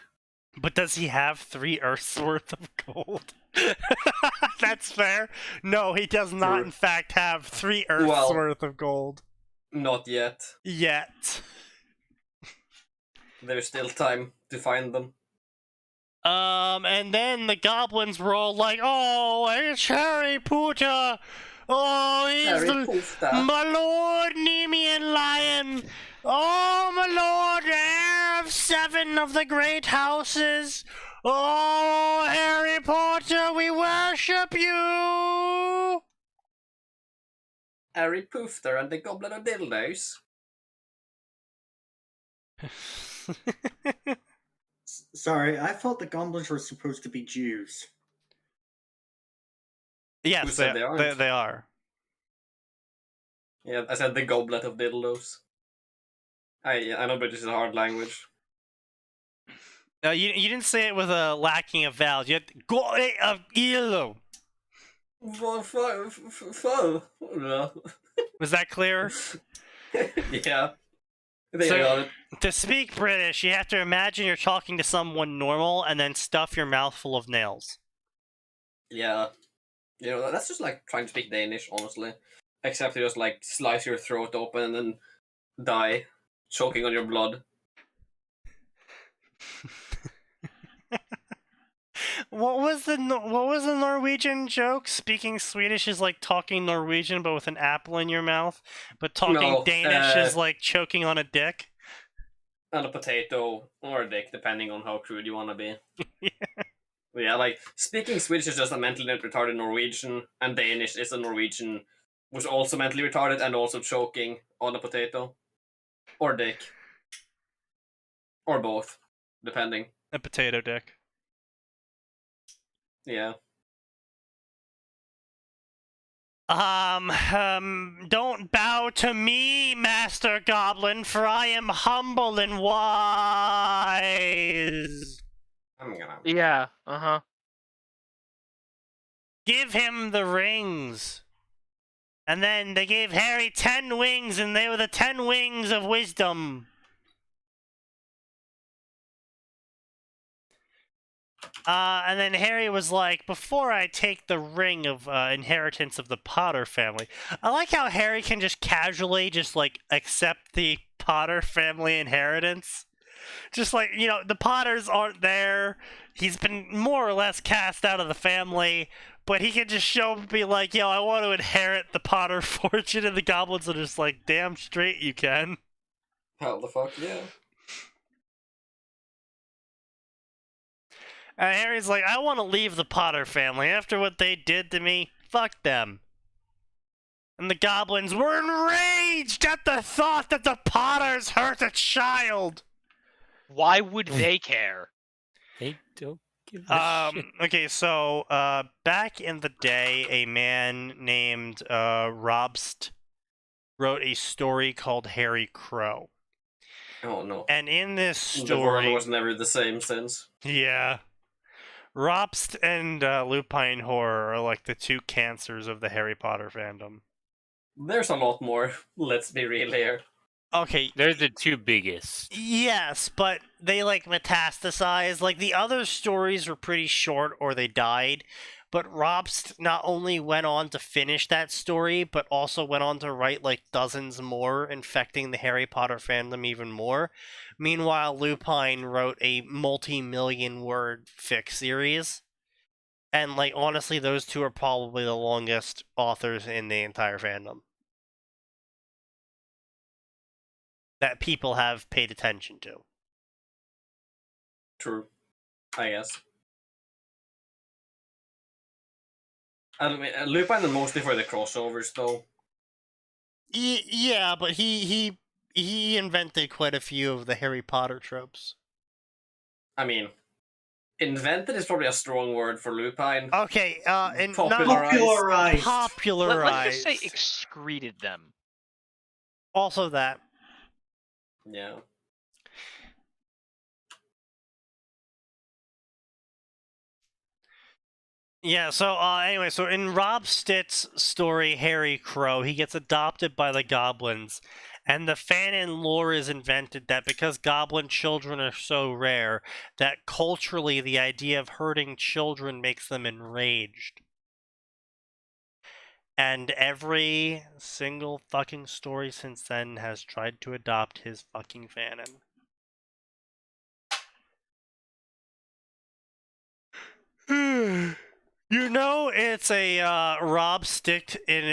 But does he have 3 Earths worth of gold? That's fair. No, he does not, True. in fact, have 3 Earths worth of gold. Not yet. Yet. There's still time to find them. And then the goblins were all like, oh, it's Harry Potter. Oh, he's Harry Potter. my lord Nemean lion. Oh, my lord, heir of 7 of the great houses. Oh, Harry Potter, we worship you. Harry Potter and the Goblet of Dildos. Sorry, I thought the goblins were supposed to be Jews. Yes, Who said they aren't? They are. Yeah, I said the Goblet of Dildos. I know British is a hard language. No, you didn't say it with a lacking of vowels. You had Goblet of Dildo. Was that clear? Yeah. I think I got it. To speak British, you have to imagine you're talking to someone normal and then stuff your mouth full of nails. Yeah. You know, that's just like trying to speak Danish, honestly. Except you just like slice your throat open and then die, choking on your blood. What was the Norwegian joke? Speaking Swedish is like talking Norwegian but with an apple in your mouth, but talking Danish is like choking on a dick. And a potato or a dick, depending on how crude you want to be. Yeah, like speaking Swedish is just a mentally retarded Norwegian, and Danish is a Norwegian who's also mentally retarded and also choking on a potato or dick or both, depending. A potato dick. Yeah. Don't bow to me, Master Goblin, for I am humble and wise. I'm gonna. Yeah. Give him the rings. And then they gave Harry 10 wings, and they were the 10 wings of wisdom. And then Harry was like, before I take the ring of inheritance of the Potter family. I like how Harry can just casually just like accept the Potter family inheritance. Just like, you know, the Potters aren't there. He's been more or less cast out of the family. But he can just show up and be like, yo, I want to inherit the Potter fortune. And the goblins are just like, damn straight you can. How the fuck, yeah. And Harry's like, I want to leave the Potter family. After what they did to me, fuck them. And the goblins were enraged at the thought that the Potters hurt a child. Why would they care? They don't give a shit. Okay, so back in the day, a man named Robst wrote a story called Harry Crow. Oh no. And in this The world story, was never the same since. yeah, Robst and Lupine Horror are like the two cancers of the Harry Potter fandom. There's a lot more, let's be real here. Okay. They're the two biggest. Yes, but they like metastasize. Like the other stories were pretty short or they died. But Robst not only went on to finish that story, but also went on to write like dozens more, infecting the Harry Potter fandom even more. Meanwhile, Lupine wrote a multi-million word fic series. And like honestly, those two are probably the longest authors in the entire fandom that people have paid attention to. True. I guess. I mean, Lupin is mostly for the crossovers, though. Yeah, but he invented quite a few of the Harry Potter tropes. I mean, invented is probably a strong word for Lupine. Okay, and Popularized. Popularized. Let's just say excreted them. Also that. Yeah. Yeah, so anyway, so in Rob Stitt's story, Harry Crow, he gets adopted by the goblins, and the fanon lore is invented that because goblin children are so rare, that culturally the idea of hurting children makes them enraged. And every single fucking story since then has tried to adopt his fucking fanon. You know, it's a Rob Stick in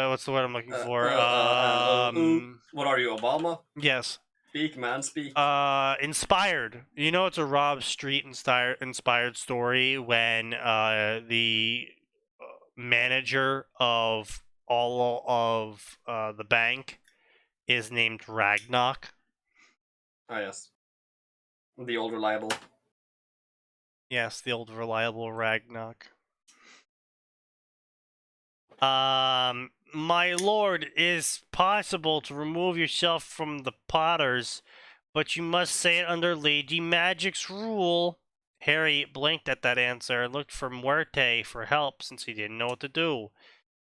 what's the word I'm looking for? What are you, Obama? Yes. Speak, man, speak. Inspired. You know, it's a Rob Street inspired story when the manager of all of the bank is named Ragnok. Ah, yes. The old reliable. Yes, the old reliable Ragnok. My lord, it is possible to remove yourself from the Potters, but you must say it under Lady Magic's rule. Harry blinked at that answer and looked for Muerte for help since he didn't know what to do.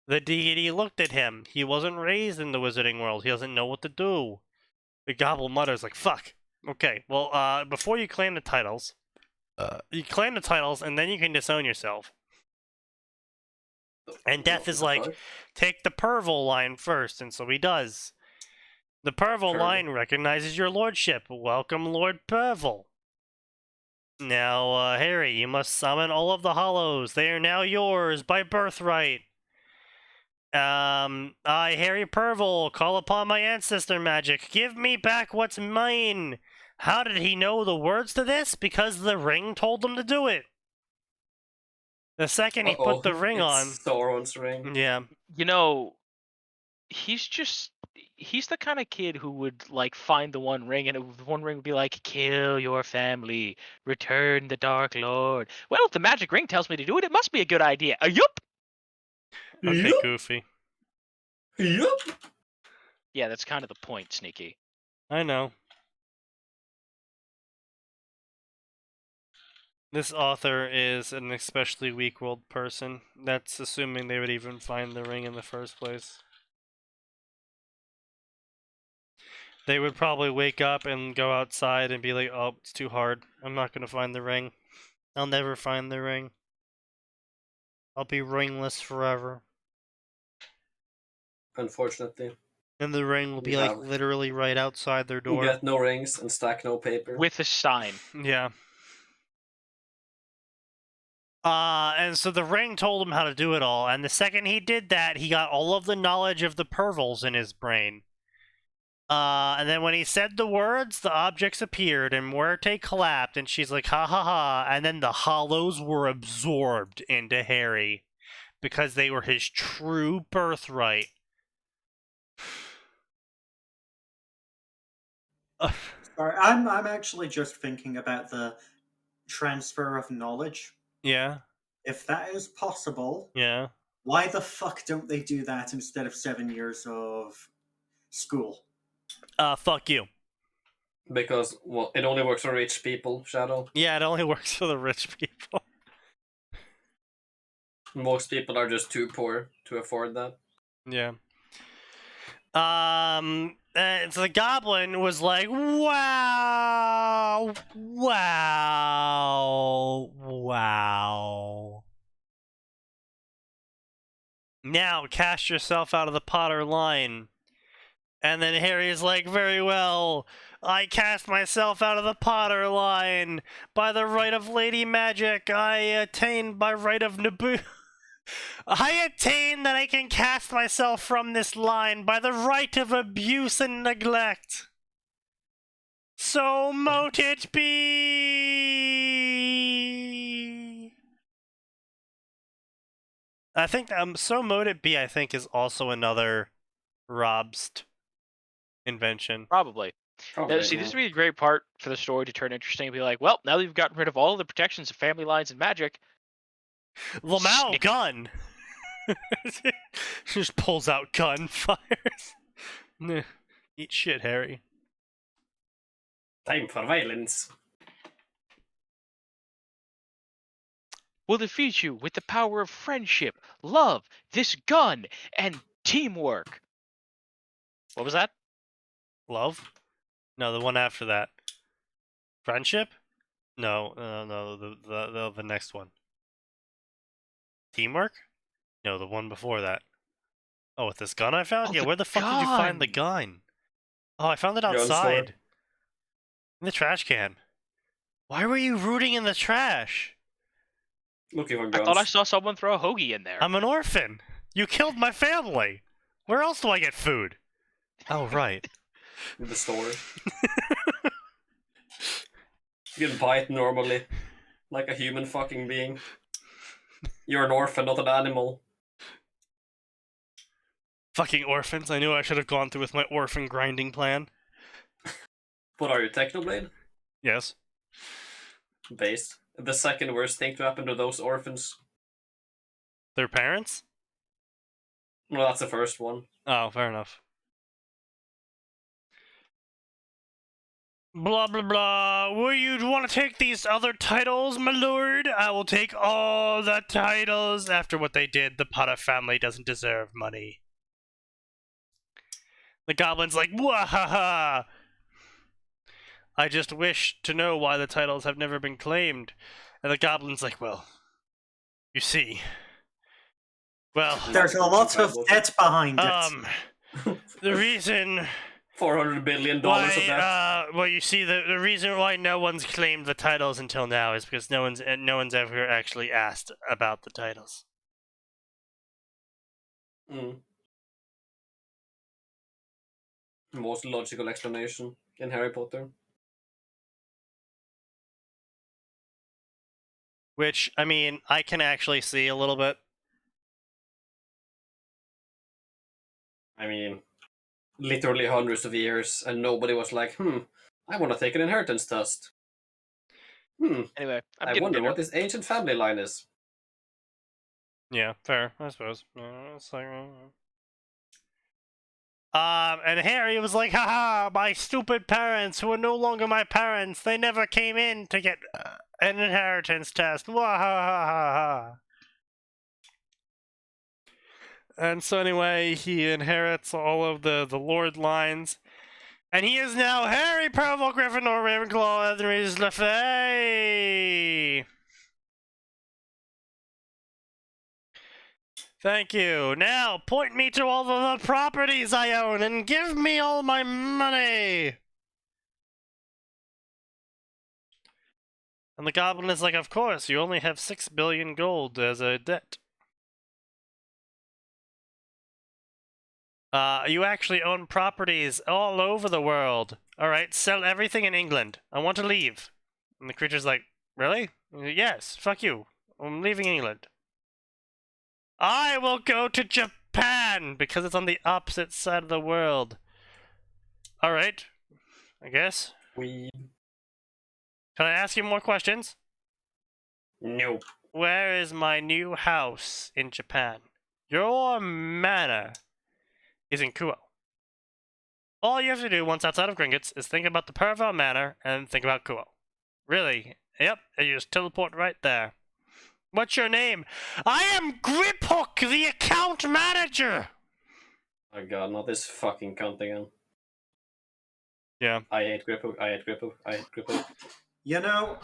The deity looked at him. He wasn't raised in the wizarding world. He doesn't know what to do. The goblin mutters like, fuck. Okay, well, before you claim the titles, you claim the titles, and then you can disown yourself. And Death is like, take the Pervil line first, and so he does. The Pervil line recognizes your lordship. Welcome, Lord Pervil. Now, Harry, you must summon all of the hollows. They are now yours by birthright. I, Harry Pervil, call upon my ancestor magic. Give me back what's mine. How did he know the words to this? Because the ring told him to do it. The second he put the ring on... Sauron's ring. Yeah. You know, he's the kind of kid who would, like, find the One Ring, and the One Ring would be like, kill your family, return the Dark Lord. Well, if the magic ring tells me to do it, it must be a good idea. Yup! Okay, Yup. Goofy. Yup. Yeah, that's kind of the point, Sneaky. I know. This author is an especially weak-willed person. That's assuming they would even find the ring in the first place. They would probably wake up and go outside and be like, oh, it's too hard. I'm not going to find the ring. I'll never find the ring. I'll be ringless forever. Unfortunately. And the ring will be like literally right outside their door. Get no rings and stack no paper. With a sign. Yeah. And so the ring told him how to do it all, and the second he did that, he got all of the knowledge of the Pervils in his brain. And then when he said the words, the objects appeared, and Muerte collapsed, and she's like, ha ha ha, and then the hollows were absorbed into Harry, because they were his true birthright. Sorry, I'm actually just thinking about the transfer of knowledge. Yeah. If that is possible, Yeah. why the fuck don't they do that instead of 7 years of school? Fuck you. Because, well, it only works for rich people, Shadow. Yeah, it only works for the rich people. Most people are just too poor to afford that. Yeah. So the goblin was like, wow, wow, wow. Now cast yourself out of the Potter line. And then Harry is like, very well, I cast myself out of the Potter line. By the right of Lady Magic, I attain by right of Naboo. I attain that I can cast myself from this line by the right of abuse and neglect. So mote it be. I think so mote it be, I think, is also another Robst invention. Probably. Now, see, this would be a great part for the story to turn interesting and be like, well, now that we've gotten rid of all of the protections of family lines and magic. Lamau gun! Just pulls out gun, fires. Eat shit, Harry. Time for violence. We'll defeat you with the power of friendship, love, this gun, and teamwork. What was that? Love? No, the one after that. Friendship? No, the next one. Teamwork? No, the one before that. Oh, with this gun I found? Oh, yeah, where the fuck did you find the gun? Oh, I found it outside. In the trash can. Why were you rooting in the trash? Looking for guns. I thought I saw someone throw a hoagie in there. I'm an orphan. You killed my family. Where else do I get food? Oh, right. In the store. You can buy it normally. Like a human fucking being. You're an orphan, not an animal. Fucking orphans. I knew I should have gone through with my orphan grinding plan. What are you, Technoblade? Yes. Based. The second worst thing to happen to those orphans. Their parents? No, that's the first one. Oh, fair enough. Blah blah blah. Will you want to take these other titles, my lord? I will take all the titles. After what they did, the Potter family doesn't deserve money. The goblin's like, wahaha! I just wish to know why the titles have never been claimed. And the goblin's like, well, you see. Well, There's a lot of debt behind it. The reason $400 billion of why, that. well, you see, the reason why no one's claimed the titles until now is because no one's ever actually asked about the titles. Most logical explanation in Harry Potter. Which, I mean, I can actually see a little bit. I mean, literally hundreds of years, and nobody was like, I want to take an inheritance test. Anyway, I wonder what this ancient family line is. Yeah, fair, I suppose. It's like, and Harry was like, haha, my stupid parents who are no longer my parents, they never came in to get an inheritance test. Wahahaha. And so anyway, he inherits all of the Lord lines. And he is now Harry Purple Gryffindor Ravenclaw Edward's LaFay. Thank you. Now, point me to all of the properties I own and give me all my money. And the goblin is like, of course, you only have 6 billion gold as a debt. You actually own properties all over the world. Alright, sell everything in England. I want to leave. And the creature's like, really? Yes, fuck you. I'm leaving England. I will go to Japan, because it's on the opposite side of the world. Alright, I guess. We... Can I ask you more questions? No. Where is my new house in Japan? Your manor is in Kuo. All you have to do once outside of Gringotts is think about the Perville Manor and think about Kuo. Really? Yep, and you just teleport right there. What's your name? I am Griphook, the account manager! Oh god, not this fucking cunt again. Yeah. I hate Griphook, I hate Griphook, I hate Griphook. You know,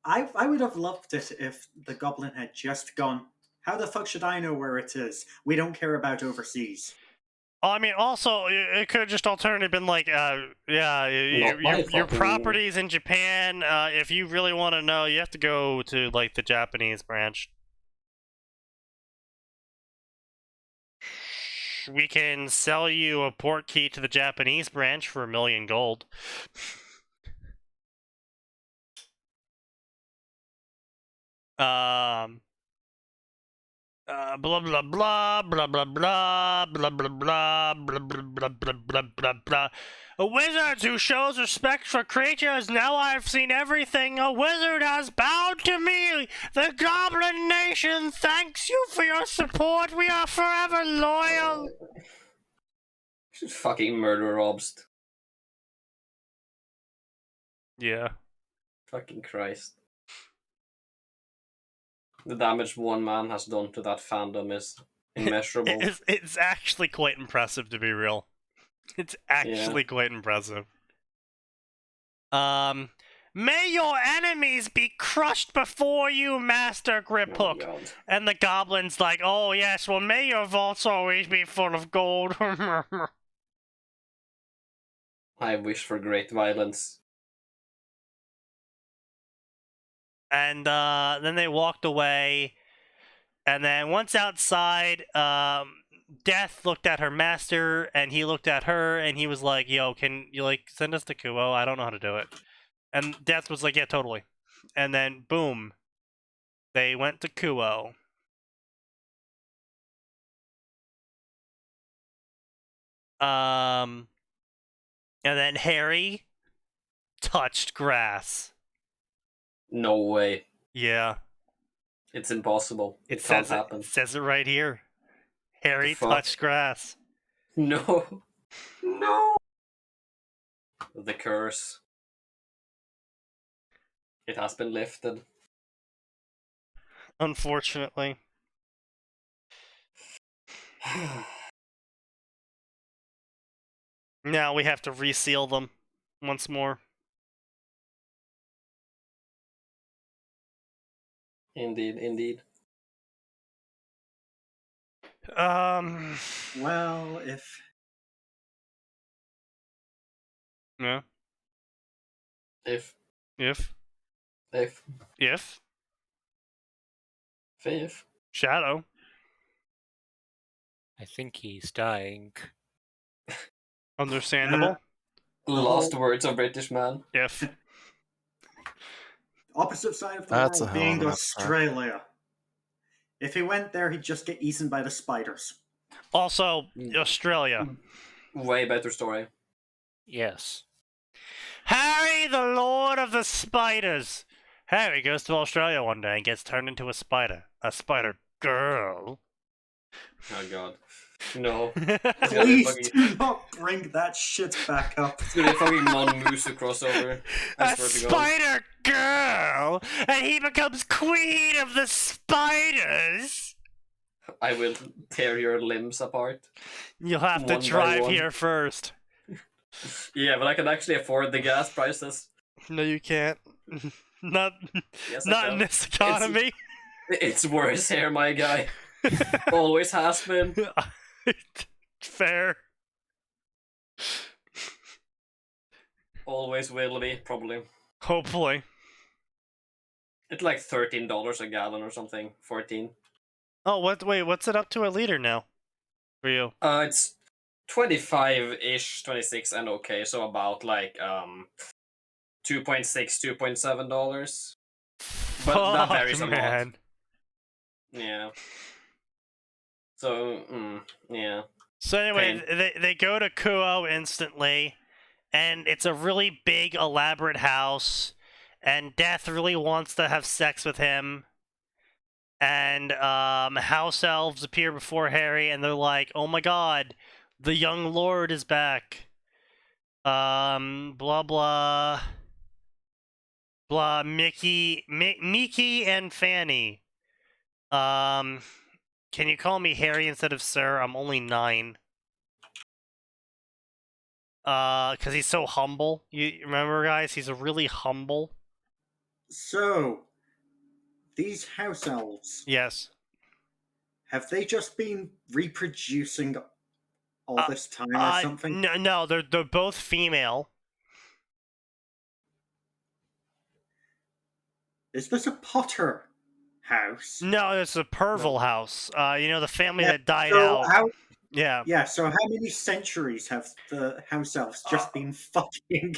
I would have loved it if the goblin had just gone, how the fuck should I know where it is? We don't care about overseas. I mean, also, it could have just alternatively been like, your properties in Japan, if you really want to know, you have to go to, like, the Japanese branch. We can sell you a port key to the Japanese branch for 1 million gold. Blah blah blah blah blah blah blah blah blah blah blah blah blah blah blah. A wizard who shows respect for creatures. Now I've seen everything. A wizard has bowed to me. The Goblin Nation thanks you for your support. We are forever loyal. Fucking murder obst. Yeah. Fucking Christ. The damage one man has done to that fandom is immeasurable. It's actually quite impressive, to be real. It's actually quite impressive. May your enemies be crushed before you, Master Griphook. Oh, and the goblin's like, oh yes, well may your vaults always be full of gold. I wish for great violence. And then they walked away. And then once outside, Death looked at her master, and he looked at her, and he was like, yo, can you, like, send us to Kuo? I don't know how to do it. And Death was like, yeah, totally. And then, boom, they went to Kuo. And then Harry touched grass. No way. Yeah. It's impossible. It can't says happen. It says it right here. Harry fuck? touched grass. No. No. the curse. It has been lifted. Unfortunately. Now we have to reseal them once more. Indeed, indeed. Well, if Yeah. If Shadow. I think he's dying. Understandable. Last words of British man. If opposite side of the That's a world hell of being an Australia. If he went there, he'd just get eaten by the spiders. also Australia. Way better story. Yes. Harry, the Lord of the Spiders. Harry goes to Australia one day and gets turned into a spider. A spider girl. Oh god. No. It's gonna be Please fucking, do not bring that shit back up. it's gonna be fucking Monmusu crossover. I A swear to god. spider girl! And he becomes queen of the spiders! I will tear your limbs apart. You'll have to One by drive one. here first. Yeah, but I can actually afford the gas prices. No, you can't. Not, Yes, I not can. in this economy. It's worse here, my guy. Always has been. Fair. Always will be, probably. Hopefully. It's like $13 a gallon or something. 14. Oh, wait, what's it up to a liter now? For you? It's 25-ish, 26 and okay, so about like $2.6, $2.7. But that varies a lot. Man. Yeah. So, yeah. So anyway, they go to Kuo instantly, and it's a really big, elaborate house, and Death really wants to have sex with him. And house elves appear before Harry, and they're like, "Oh my God, the young lord is back." Blah blah blah. Mickey and Fanny. Can you call me Harry instead of Sir? I'm only 9. Because he's so humble. You remember, guys? He's really humble. So, these house elves, Yes. have they just been reproducing all this time or something? No, they're both female. Is this a Potter house? No, it's a Purvel house. You know, the family that died So out. Yeah. yeah, so how many centuries have the house elves just been fucking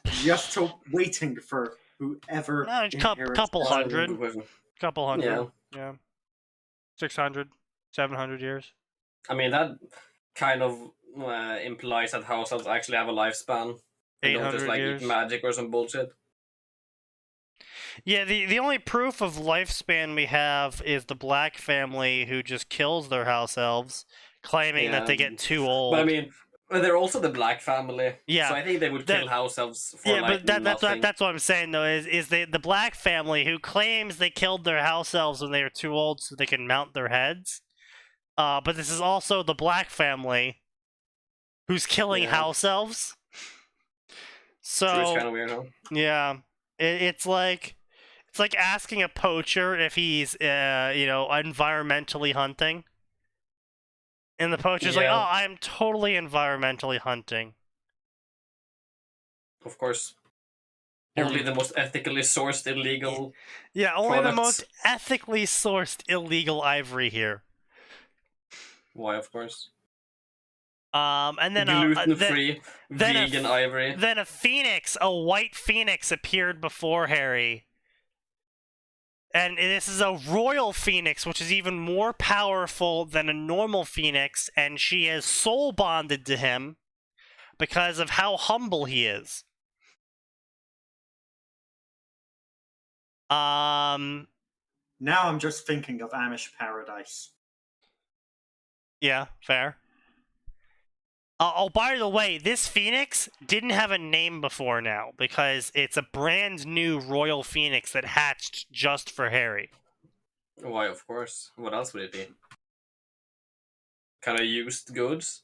just waiting for whoever No, inherits couple the- hundred. Good question. Couple hundred. Yeah. Yeah. 600, 700 years. I mean, that kind of implies that house elves actually have a lifespan. They don't just 800 like years. eat magic or some bullshit. Yeah, the only proof of lifespan we have is the Black family who just kills their house elves, claiming that they get too old. But I mean, they're also the Black family. Yeah, So I think they would kill house elves for yeah, like but nothing. that's what I'm saying though is the Black family who claims they killed their house elves when they were too old so they can mount their heads. But this is also the Black family who's killing house elves. So True, it's kind of weird, huh? yeah, it's like asking a poacher if he's environmentally hunting. And the poacher's like, Yeah. "Oh, I am totally environmentally hunting." Of course. Only the most ethically sourced illegal. Yeah, only the products. most ethically sourced illegal ivory here. Why, of course. And then Gluten-free, vegan ivory. Then a white phoenix appeared before Harry. And this is a royal phoenix, which is even more powerful than a normal phoenix, and she is soul bonded to him because of how humble he is. Now I'm just thinking of Amish Paradise. Yeah, fair. Oh, by the way, this phoenix didn't have a name before now because it's a brand new royal phoenix that hatched just for Harry. Why, of course. What else would it be? Kind of used goods?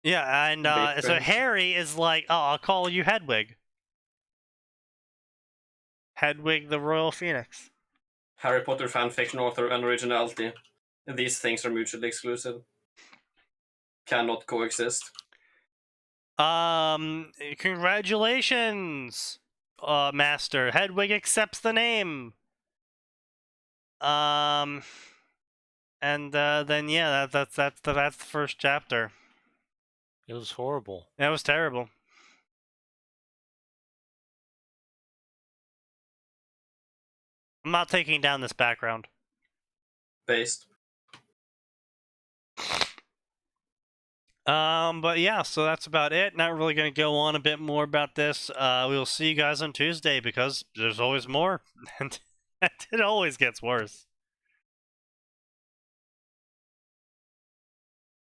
Yeah, and so Basically. Harry is like, oh, I'll call you Hedwig. Hedwig the royal phoenix. Harry Potter fanfiction author and originality. These things are mutually exclusive. Cannot coexist. Congratulations, Master. Hedwig accepts the name. And then yeah, that's the first chapter. It was horrible. That was terrible. I'm not taking down this background. Based. But yeah, so that's about it. Not really gonna go on a bit more about this. We'll see you guys on Tuesday because there's always more, and it always gets worse.